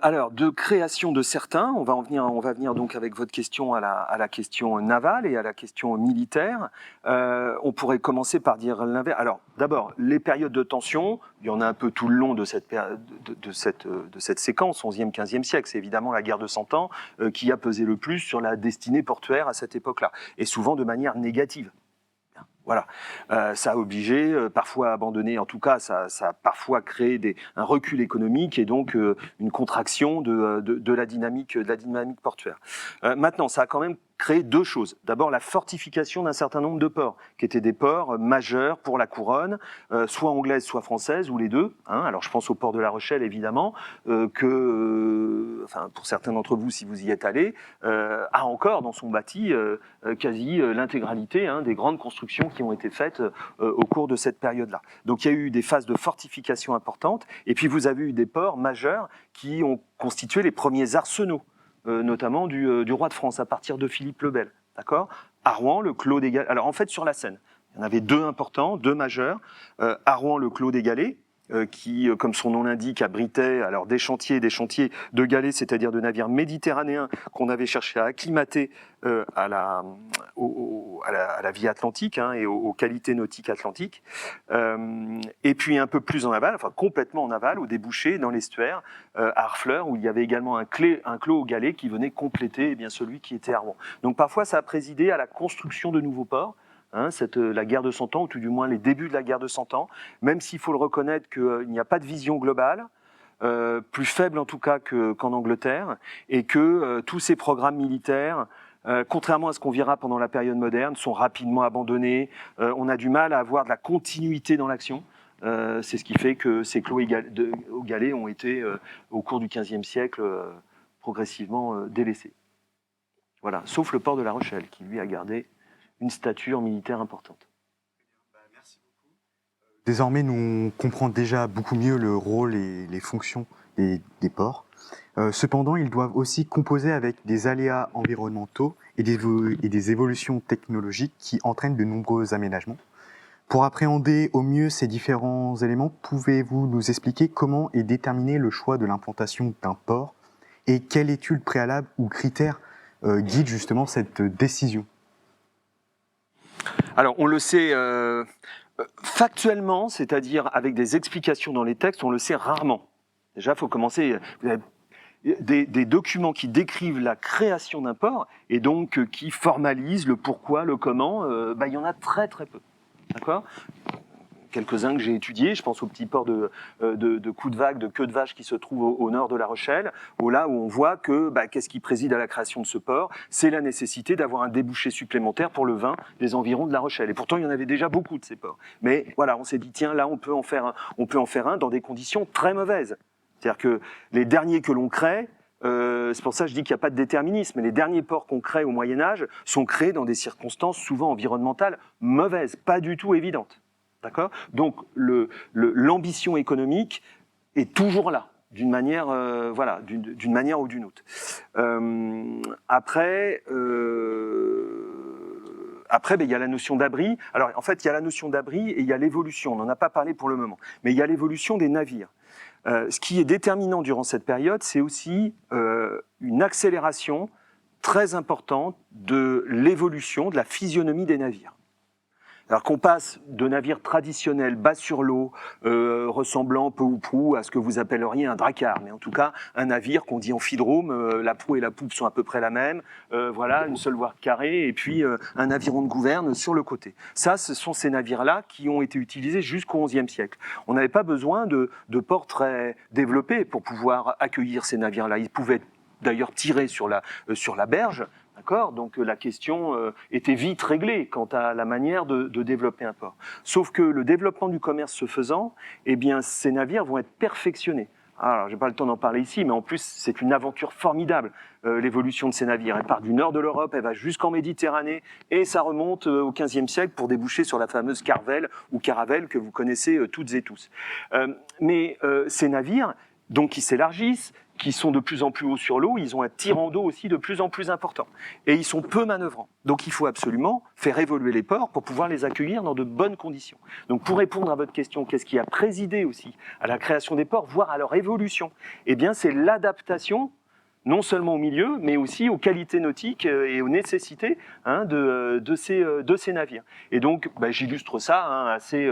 Alors, de création de certains, on va venir donc avec votre question à la question navale et à la question militaire. On pourrait commencer par dire l'inverse. Alors, d'abord, les périodes de tension, il y en a un peu tout le long de cette séquence, 11e, 15e siècle. C'est évidemment la guerre de 100 ans qui a pesé le plus sur la destinée portuaire à cette époque-là, et souvent de manière négative. Voilà, ça a obligé, parfois à abandonner, en tout cas ça a parfois créé un recul économique et donc une contraction de la dynamique portuaire. Maintenant, ça a quand même créé deux choses. D'abord, la fortification d'un certain nombre de ports, qui étaient des ports majeurs pour la couronne, soit anglaise, soit française, ou les deux. Hein. Alors, je pense au port de La Rochelle, évidemment, enfin, pour certains d'entre vous, si vous y êtes allés, a encore dans son bâti quasi l'intégralité des grandes constructions qui ont été faites au cours de cette période-là. Donc, il y a eu des phases de fortification importantes, et puis vous avez eu des ports majeurs qui ont constitué les premiers arsenaux, notamment du roi de France, à partir de Philippe le Bel. D'accord ? À Rouen, le Clos des Galets. Alors en fait, sur la Seine, il y en avait deux importants, deux majeurs. À Rouen, le Clos des Galets, qui, comme son nom l'indique, abritait alors des chantiers de galets, c'est-à-dire de navires méditerranéens qu'on avait cherché à acclimater à la vie atlantique et aux qualités nautiques atlantiques. Et puis un peu plus en aval, enfin complètement en aval, au débouché dans l'estuaire, à Harfleur, où il y avait également un clos aux galets qui venait compléter celui qui était à Rouen. Donc parfois ça a présidé à la construction de nouveaux ports. La guerre de 100 ans, ou tout du moins les débuts de la guerre de 100 ans, même s'il faut le reconnaître qu'il n'y a pas de vision globale, plus faible en tout cas qu'en Angleterre, et que tous ces programmes militaires, contrairement à ce qu'on verra pendant la période moderne, sont rapidement abandonnés. On a du mal à avoir de la continuité dans l'action. C'est ce qui fait que ces clos aux galets ont été, au cours du XVe siècle, progressivement délaissés. Voilà, sauf le port de La Rochelle, qui lui a gardé une stature militaire importante. Merci beaucoup. Désormais, nous comprenons déjà beaucoup mieux le rôle et les fonctions des ports. Cependant, ils doivent aussi composer avec des aléas environnementaux et des évolutions technologiques qui entraînent de nombreux aménagements. Pour appréhender au mieux ces différents éléments, pouvez-vous nous expliquer comment est déterminé le choix de l'implantation d'un port et quelle étude préalable ou critères guide justement cette décision ? Alors, on le sait factuellement, c'est-à-dire avec des explications dans les textes, on le sait rarement. Déjà, il faut commencer. Vous avez des documents qui décrivent la création d'un port et donc qui formalisent le pourquoi, le comment. Il y en a très très peu. D'accord ? Quelques-uns que j'ai étudiés, je pense au petit port de Coup de Vague, de Queue de Vache qui se trouve au nord de La Rochelle, là où on voit que qu'est-ce qui préside à la création de ce port ? C'est la nécessité d'avoir un débouché supplémentaire pour le vin des environs de La Rochelle. Et pourtant, il y en avait déjà beaucoup de ces ports. Mais voilà, on s'est dit, tiens, là, on peut en faire un dans des conditions très mauvaises. C'est-à-dire que les derniers que l'on crée, c'est pour ça que je dis qu'il n'y a pas de déterminisme, mais les derniers ports qu'on crée au Moyen-Âge sont créés dans des circonstances souvent environnementales mauvaises, pas du tout évidentes. D'accord ? Donc l'ambition économique est toujours là, d'une manière, d'une manière ou d'une autre. Après, il y a la notion d'abri. Alors en fait, il y a la notion d'abri et il y a l'évolution. On n'en a pas parlé pour le moment, mais il y a l'évolution des navires. Ce qui est déterminant durant cette période, c'est aussi une accélération très importante de l'évolution, de la physionomie des navires. Alors qu'on passe de navires traditionnels bas sur l'eau, ressemblant peu ou prou à ce que vous appelleriez un drakkar, mais en tout cas un navire qu'on dit amphidrome, la proue et la poupe sont à peu près la même, une seule voie carrée, et puis un aviron de gouverne sur le côté. Ça, ce sont ces navires-là qui ont été utilisés jusqu'au XIe siècle. On n'avait pas besoin de ports très développés pour pouvoir accueillir ces navires-là. Ils pouvaient d'ailleurs tirer sur la berge. D'accord ? Donc la question était vite réglée quant à la manière de développer un port. Sauf que le développement du commerce se faisant, ces navires vont être perfectionnés. Alors, je n'ai pas le temps d'en parler ici, mais en plus, c'est une aventure formidable, l'évolution de ces navires. Elle part du nord de l'Europe, elle va jusqu'en Méditerranée, et ça remonte au XVe siècle pour déboucher sur la fameuse Carvel ou Caravelle que vous connaissez toutes et tous. Mais ces navires, donc, qui s'élargissent, qui sont de plus en plus hauts sur l'eau, ils ont un tirant d'eau aussi de plus en plus important. Et ils sont peu manœuvrants. Donc il faut absolument faire évoluer les ports pour pouvoir les accueillir dans de bonnes conditions. Donc pour répondre à votre question, qu'est-ce qui a présidé aussi à la création des ports, voire à leur évolution ? Eh bien c'est l'adaptation, non seulement au milieu, mais aussi aux qualités nautiques et aux nécessités de ces navires. Et donc, j'illustre ça assez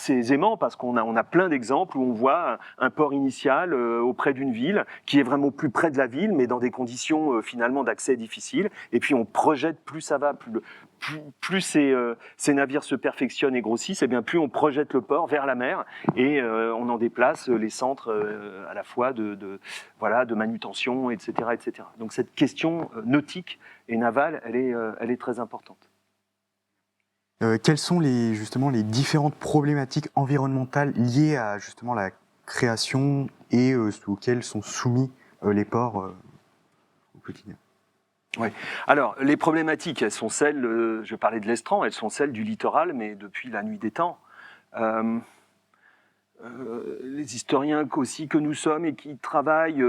aisément, parce qu'on a plein d'exemples où on voit un port initial auprès d'une ville, qui est vraiment plus près de la ville, mais dans des conditions finalement d'accès difficiles. Et puis on projette, plus ça va, plus ces navires se perfectionnent et grossissent, et bien plus on projette le port vers la mer, et on en déplace les centres à la fois de manutention navigation, etc., etc. Donc cette question nautique et navale, elle est très importante. Quelles sont justement les différentes problématiques environnementales liées à justement la création et auxquelles sont soumis les ports au quotidien? Oui. Alors, les problématiques, elles sont celles, je parlais de l'estran, elles sont celles du littoral, mais depuis la nuit des temps. Les historiens aussi que nous sommes et qui travaillent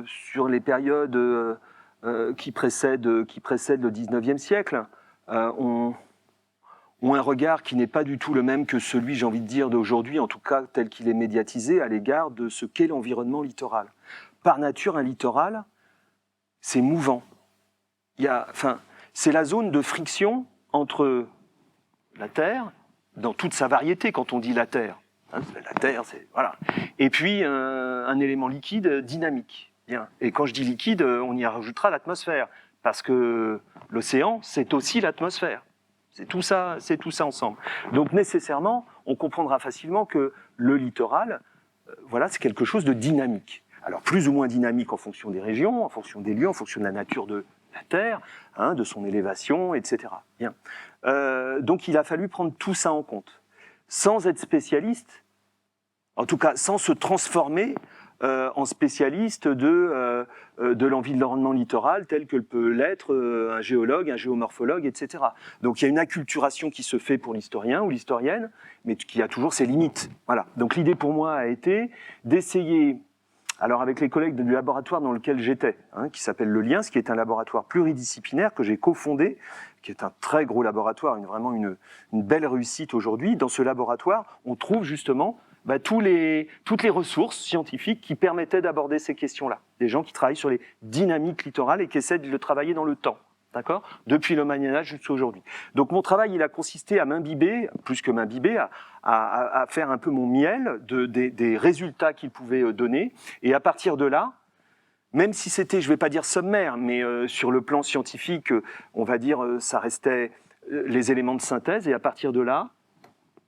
sur les périodes qui précèdent le 19e siècle ont un regard qui n'est pas du tout le même que celui, j'ai envie de dire, d'aujourd'hui, en tout cas tel qu'il est médiatisé à l'égard de ce qu'est l'environnement littoral. Par nature, un littoral, c'est mouvant. C'est la zone de friction entre la Terre, dans toute sa variété quand on dit la Terre. La Terre, c'est voilà. Et puis un élément liquide dynamique. Bien. Et quand je dis liquide, on y rajoutera l'atmosphère, parce que l'océan, c'est aussi l'atmosphère. C'est tout ça ensemble. Donc nécessairement, on comprendra facilement que le littoral, voilà, c'est quelque chose de dynamique. Alors plus ou moins dynamique en fonction des régions, en fonction des lieux, en fonction de la nature de la Terre, de son élévation, etc. Bien. Donc il a fallu prendre tout ça en compte, sans être spécialiste, en tout cas sans se transformer en spécialiste de l'environnement littoral tel que peut l'être un géologue, un géomorphologue, etc. Donc il y a une acculturation qui se fait pour l'historien ou l'historienne, mais qui a toujours ses limites. Voilà. Donc l'idée pour moi a été d'essayer, alors avec les collègues du laboratoire dans lequel j'étais, qui s'appelle le LIENS, qui est un laboratoire pluridisciplinaire que j'ai cofondé, qui est un très gros laboratoire, vraiment une belle réussite aujourd'hui. Dans ce laboratoire, on trouve justement toutes les ressources scientifiques qui permettaient d'aborder ces questions-là. Des gens qui travaillent sur les dynamiques littorales et qui essaient de le travailler dans le temps, d'accord ? Depuis le Moyen-Âge jusqu'à aujourd'hui. Donc mon travail, il a consisté à m'imbiber, plus que m'imbiber, à faire un peu mon miel des résultats qu'il pouvait donner. Et à partir de là, même si c'était, je ne vais pas dire sommaire, mais sur le plan scientifique, on va dire, ça restait les éléments de synthèse. Et à partir de là,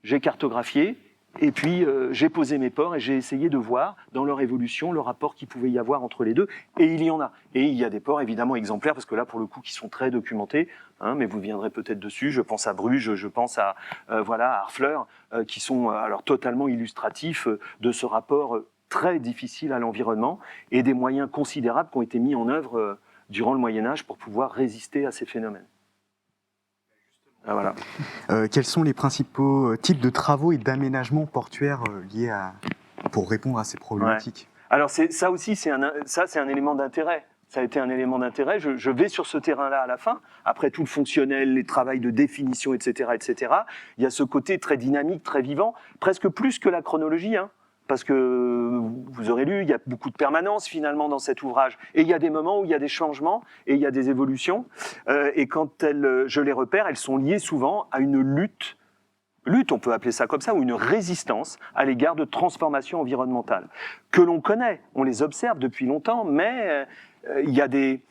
j'ai cartographié. Et puis, j'ai posé mes ports et j'ai essayé de voir, dans leur évolution, le rapport qu'il pouvait y avoir entre les deux. Et il y en a. Et il y a des ports, évidemment, exemplaires, parce que là, pour le coup, qui sont très documentés, mais vous viendrez peut-être dessus. Je pense à Bruges, je pense à Harfleur, qui sont alors totalement illustratifs de ce rapport très difficile à l'environnement et des moyens considérables qui ont été mis en œuvre durant le Moyen-Âge pour pouvoir résister à ces phénomènes. Voilà. Quels sont les principaux types de travaux et d'aménagements portuaires liés pour répondre à ces problématiques ? Ouais. Alors ça aussi, c'est un élément d'intérêt. Ça a été un élément d'intérêt. Je vais sur ce terrain-là à la fin. Après tout le fonctionnel, les travaux de définition, etc., etc., il y a ce côté très dynamique, très vivant, presque plus que la chronologie, parce que vous aurez lu, il y a beaucoup de permanence finalement dans cet ouvrage. Et il y a des moments où il y a des changements et il y a des évolutions. Et quand je les repère, elles sont liées souvent à une lutte, on peut appeler ça comme ça, ou une résistance à l'égard de transformations environnementales que l'on connaît, on les observe depuis longtemps, mais il y a des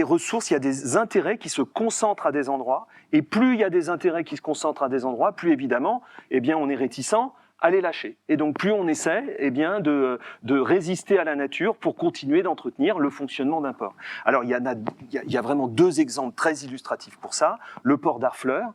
ressources, il y a des intérêts qui se concentrent à des endroits. Et plus il y a des intérêts qui se concentrent à des endroits, plus évidemment, on est réticent à les lâcher. Et donc plus on essaie de résister à la nature pour continuer d'entretenir le fonctionnement d'un port. Alors il y a vraiment deux exemples très illustratifs pour ça. Le port d'Harfleur,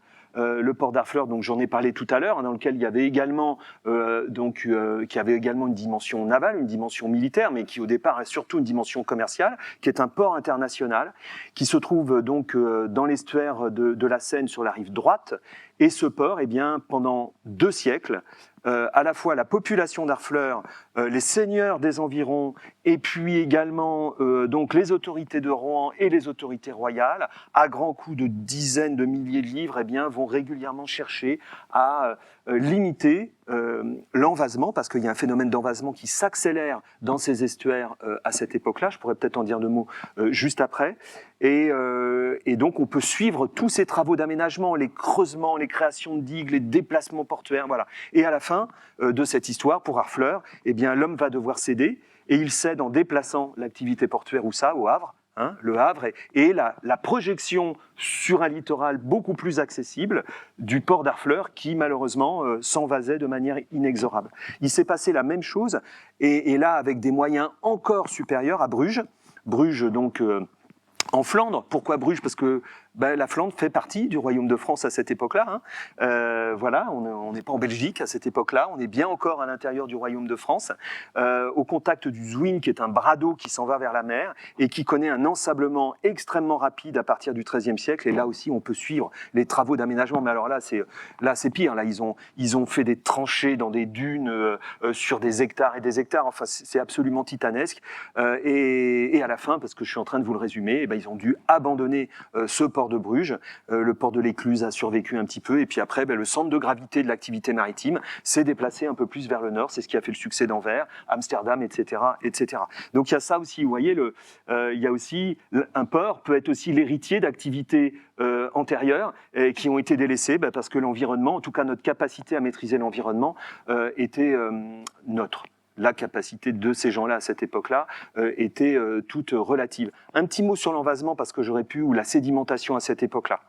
donc j'en ai parlé tout à l'heure, dans lequel il y avait également qui avait également une dimension navale, une dimension militaire, mais qui au départ est surtout une dimension commerciale, qui est un port international, qui se trouve donc dans l'estuaire de la Seine sur la rive droite. Et ce port, pendant 2 siècles, à la fois la population d'Harfleur, les seigneurs des environs, et puis également donc les autorités de Rouen et les autorités royales, à grands coups de dizaines de milliers de livres, vont régulièrement chercher à limiter l'envasement, parce qu'il y a un phénomène d'envasement qui s'accélère dans ces estuaires à cette époque-là. Je pourrais peut-être en dire 2 mots juste après. Et donc on peut suivre tous ces travaux d'aménagement, les creusements, les créations de digues, les déplacements portuaires, voilà. Et à la fin de cette histoire, pour Harfleur, l'homme va devoir céder, et il cède en déplaçant l'activité portuaire au Havre. Le Havre et la projection sur un littoral beaucoup plus accessible du port d'Harfleur qui malheureusement s'envasait de manière inexorable. Il s'est passé la même chose et là avec des moyens encore supérieurs à Bruges. Bruges donc en Flandre. Pourquoi Bruges? Parce que la Flandre fait partie du royaume de France à cette époque-là. Voilà, on n'est pas en Belgique à cette époque-là, on est bien encore à l'intérieur du royaume de France, au contact du Zwin, qui est un bras d'eau qui s'en va vers la mer et qui connaît un ensablement extrêmement rapide à partir du XIIIe siècle. Et là aussi, on peut suivre les travaux d'aménagement. Mais alors là, c'est pire. Là, ils ont fait des tranchées dans des dunes sur des hectares et des hectares. Enfin, c'est absolument titanesque. Et à la fin, parce que je suis en train de vous le résumer, ils ont dû abandonner ce port de Bruges. Le port de l'Écluse a survécu un petit peu, et puis après, le centre de gravité de l'activité maritime s'est déplacé un peu plus vers le nord. C'est ce qui a fait le succès d'Anvers, Amsterdam, etc., etc. Donc il y a ça aussi. Vous voyez, il y a aussi un port peut être aussi l'héritier d'activités antérieures qui ont été délaissées parce que l'environnement, en tout cas notre capacité à maîtriser l'environnement, était neutre. La capacité de ces gens-là à cette époque-là était toute relative. Un petit mot sur l'envasement, parce que j'aurais pu, ou la sédimentation à cette époque-là.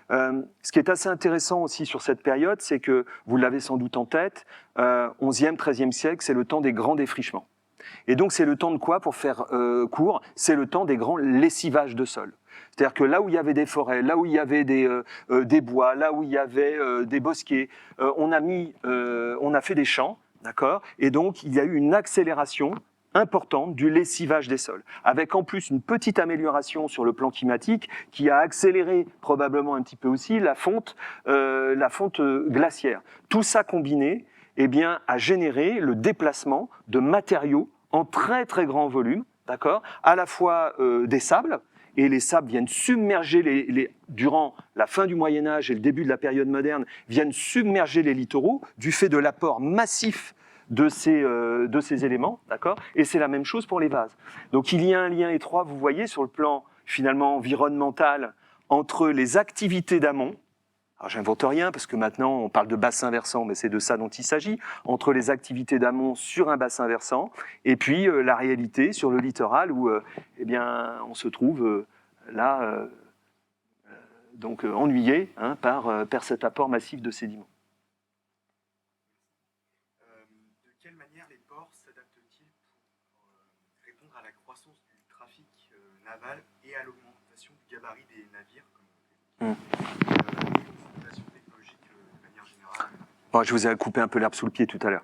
Ce qui est assez intéressant aussi sur cette période, c'est que, vous l'avez sans doute en tête, 11e, 13e siècle, c'est le temps des grands défrichements. Et donc c'est le temps de quoi, pour faire court? C'est le temps des grands lessivages de sol. C'est-à-dire que là où il y avait des forêts, là où il y avait des bois, là où il y avait des bosquets, on a fait des champs. D'accord ? Et donc, il y a eu une accélération importante du lessivage des sols, avec en plus une petite amélioration sur le plan climatique qui a accéléré probablement un petit peu aussi la fonte glaciaire. Tout ça combiné a généré le déplacement de matériaux en très très grand volume, d'accord ? À la fois des sables, et les sables viennent submerger durant la fin du Moyen-Âge et le début de la période moderne, viennent submerger les littoraux du fait de l'apport massif de ces éléments, d'accord ? Et c'est la même chose pour les vases. Donc il y a un lien étroit, vous voyez, sur le plan finalement environnemental, entre les activités d'amont. Alors j'invente rien parce que maintenant on parle de bassin versant, mais c'est de ça dont il s'agit, entre les activités d'amont sur un bassin versant et puis la réalité sur le littoral où on se trouve là ennuyé par cet apport massif de sédiments. De quelle manière les ports s'adaptent-ils pour répondre à la croissance du trafic naval et à l'augmentation du gabarit des navires Bon, je vous ai coupé un peu l'herbe sous le pied tout à l'heure.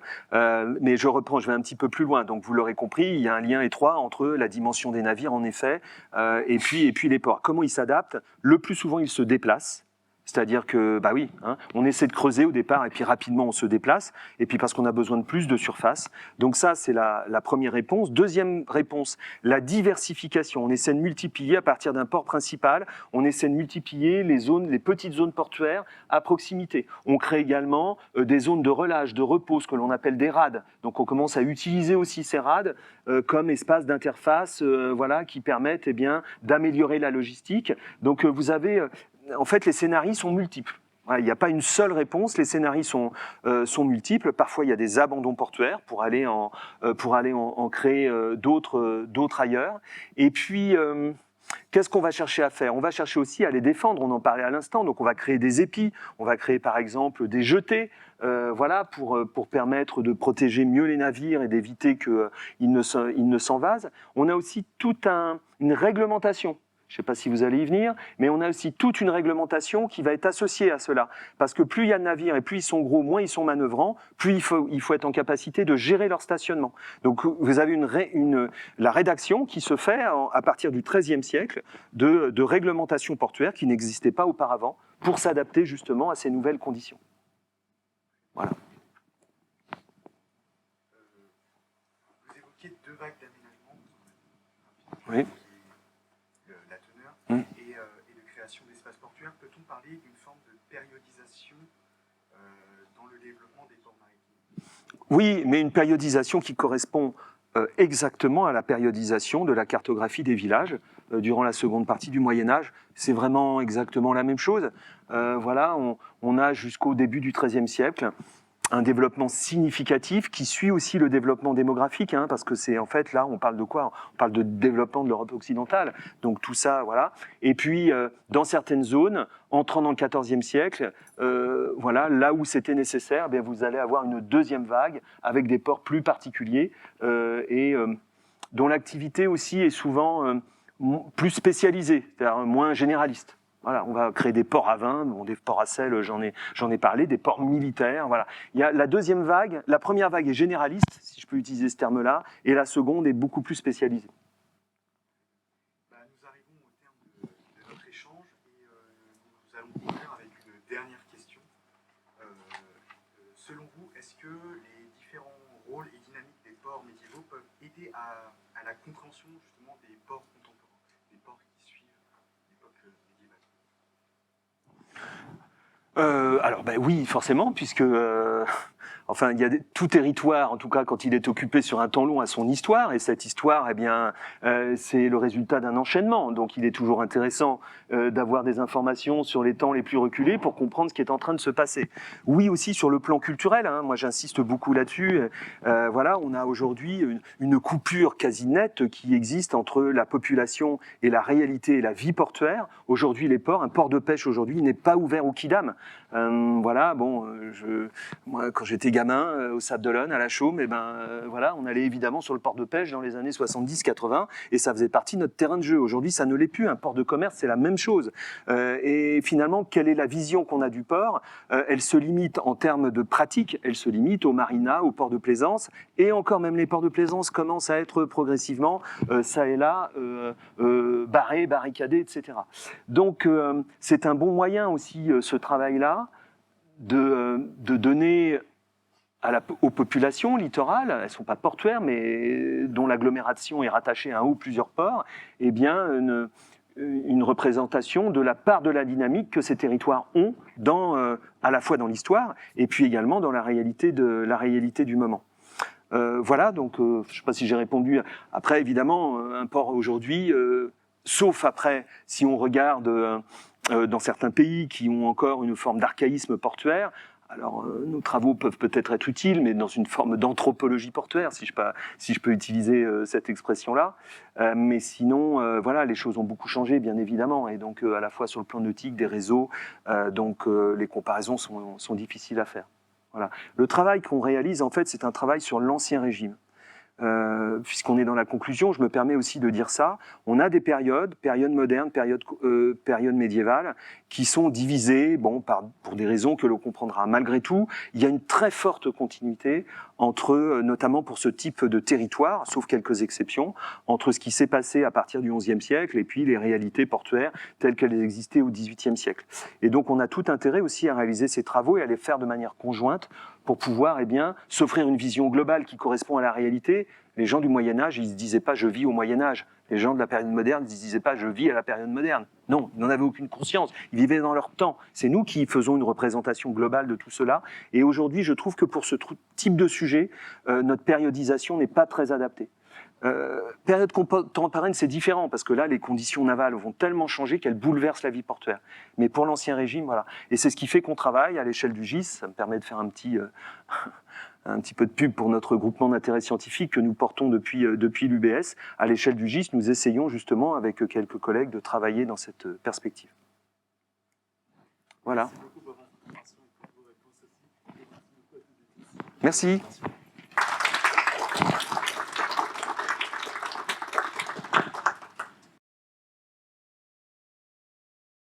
Mais je reprends, je vais un petit peu plus loin. Donc vous l'aurez compris, il y a un lien étroit entre la dimension des navires, en effet, et puis les ports. Comment ils s'adaptent? Le plus souvent, ils se déplacent. C'est-à-dire que, on essaie de creuser au départ et puis rapidement on se déplace, et puis parce qu'on a besoin de plus de surface. Donc ça, c'est la première réponse. Deuxième réponse, la diversification. On essaie de multiplier à partir d'un port principal, on essaie de multiplier les petites zones portuaires à proximité. On crée également des zones de relâche, de repos, ce que l'on appelle des rades. Donc on commence à utiliser aussi ces rades comme espace d'interface qui permettent d'améliorer la logistique. Donc vous avez... En fait, les scénarios sont multiples. Il n'y a pas une seule réponse, les scénarios sont multiples. Parfois, il y a des abandons portuaires pour aller en créer d'autres ailleurs. Et puis, qu'est-ce qu'on va chercher à faire? On va chercher aussi à les défendre, on en parlait à l'instant. Donc, on va créer des épis, on va créer par exemple des jetées, pour permettre de protéger mieux les navires et d'éviter qu'ils ne s'envasent. On a aussi toute une réglementation. Je ne sais pas si vous allez y venir, mais on a aussi toute une réglementation qui va être associée à cela. Parce que plus il y a de navires et plus ils sont gros, moins ils sont manœuvrants, plus il faut être en capacité de gérer leur stationnement. Donc vous avez la rédaction qui se fait à partir du XIIIe siècle de réglementation portuaire qui n'existait pas auparavant pour s'adapter justement à ces nouvelles conditions. Voilà. Vous évoquiez 2 vagues d'aménagement. Oui. Et de création d'espaces portuaires, peut-on parler d'une forme de périodisation dans le développement des ports maritimes? Oui, mais une périodisation qui correspond exactement à la périodisation de la cartographie des villages durant la seconde partie du Moyen-Âge. C'est vraiment exactement la même chose. On a jusqu'au début du XIIIe siècle un développement significatif qui suit aussi le développement démographique, parce que c'est en fait là, on parle de quoi? On parle de développement de l'Europe occidentale. Donc tout ça, voilà. Et puis dans certaines zones, entrant dans le XIVe siècle, là où c'était nécessaire, vous allez avoir une deuxième vague avec des ports plus particuliers et dont l'activité aussi est souvent plus spécialisée, c'est-à-dire moins généraliste. Voilà, on va créer des ports à vin, bon, des ports à sel, j'en ai parlé, des ports militaires. Voilà. Il y a la deuxième vague, la première vague est généraliste, si je peux utiliser ce terme-là, et la seconde est beaucoup plus spécialisée. Nous arrivons au terme de notre échange et nous allons conclure avec une dernière question. Selon vous, est-ce que les différents rôles et dynamiques des ports médiévaux peuvent aider à la compréhension justement des ports contemporains, des ports qui suivent l'époque médiévale? Alors oui, forcément, puisque enfin, il y a tout territoire, en tout cas quand il est occupé sur un temps long, a son histoire, et cette histoire, eh bien, c'est le résultat d'un enchaînement. Donc, il est toujours intéressant d'avoir des informations sur les temps les plus reculés pour comprendre ce qui est en train de se passer. Oui, aussi sur le plan culturel. Hein, moi, j'insiste beaucoup là-dessus. Voilà, on a aujourd'hui une coupure quasi nette qui existe entre la population et la réalité et la vie portuaire. Aujourd'hui, les ports, un port de pêche aujourd'hui n'est pas ouvert au quidam. Voilà, bon, moi, quand j'étais gamin au Sable d'Olonne, à la Chaume, et voilà, on allait évidemment sur le port de pêche dans les années 70-80 et ça faisait partie de notre terrain de jeu. Aujourd'hui, ça ne l'est plus. Un port de commerce, c'est la même chose. Et finalement, quelle est la vision qu'on a du port? Elle se limite en termes de pratique, elle se limite aux marinas, aux ports de plaisance, et encore même les ports de plaisance commencent à être progressivement, ça et là, barrés, barricadés, etc. Donc, c'est un bon moyen aussi, ce travail-là, de donner aux populations littorales, elles ne sont pas portuaires, mais dont l'agglomération est rattachée à un ou plusieurs ports, eh bien, une représentation de la part de la dynamique que ces territoires ont, à la fois dans l'histoire, et puis également dans la réalité du moment. Voilà, donc je ne sais pas si j'ai répondu. Après, évidemment, un port aujourd'hui, sauf après, si on regarde dans certains pays qui ont encore une forme d'archaïsme portuaire, alors nos travaux peuvent peut-être être utiles, mais dans une forme d'anthropologie portuaire, si je peux utiliser cette expression-là. Mais sinon, voilà, les choses ont beaucoup changé, bien évidemment, et donc à la fois sur le plan nautique, des réseaux, donc les comparaisons sont difficiles à faire. Voilà. Le travail qu'on réalise, en fait, c'est un travail sur l'Ancien Régime. Puisqu'on est dans la conclusion, je me permets aussi de dire ça. On a des périodes modernes, périodes médiévales, qui sont divisées, bon, pour des raisons que l'on comprendra. Malgré tout, il y a une très forte continuité entre, notamment pour ce type de territoire, sauf quelques exceptions, entre ce qui s'est passé à partir du XIe siècle et puis les réalités portuaires telles qu'elles existaient au XVIIIe siècle. Et donc, on a tout intérêt aussi à réaliser ces travaux et à les faire de manière conjointe pour pouvoir s'offrir une vision globale qui correspond à la réalité. Les gens du Moyen-Âge, ils ne se disaient pas « je vis au Moyen-Âge ». Les gens de la période moderne, ils ne se disaient pas « je vis à la période moderne ». Non, ils n'en avaient aucune conscience. Ils vivaient dans leur temps. C'est nous qui faisons une représentation globale de tout cela. Et aujourd'hui, je trouve que pour ce type de sujet, notre périodisation n'est pas très adaptée. Période contemporaine, c'est différent, parce que là, les conditions navales vont tellement changer qu'elles bouleversent la vie portuaire. Mais pour l'Ancien Régime, voilà. Et c'est ce qui fait qu'on travaille à l'échelle du GIS. Ça me permet de faire un petit peu de pub pour notre groupement d'intérêt scientifique que nous portons depuis l'UBS. À l'échelle du GIS, nous essayons justement, avec quelques collègues, de travailler dans cette perspective. Voilà. Merci.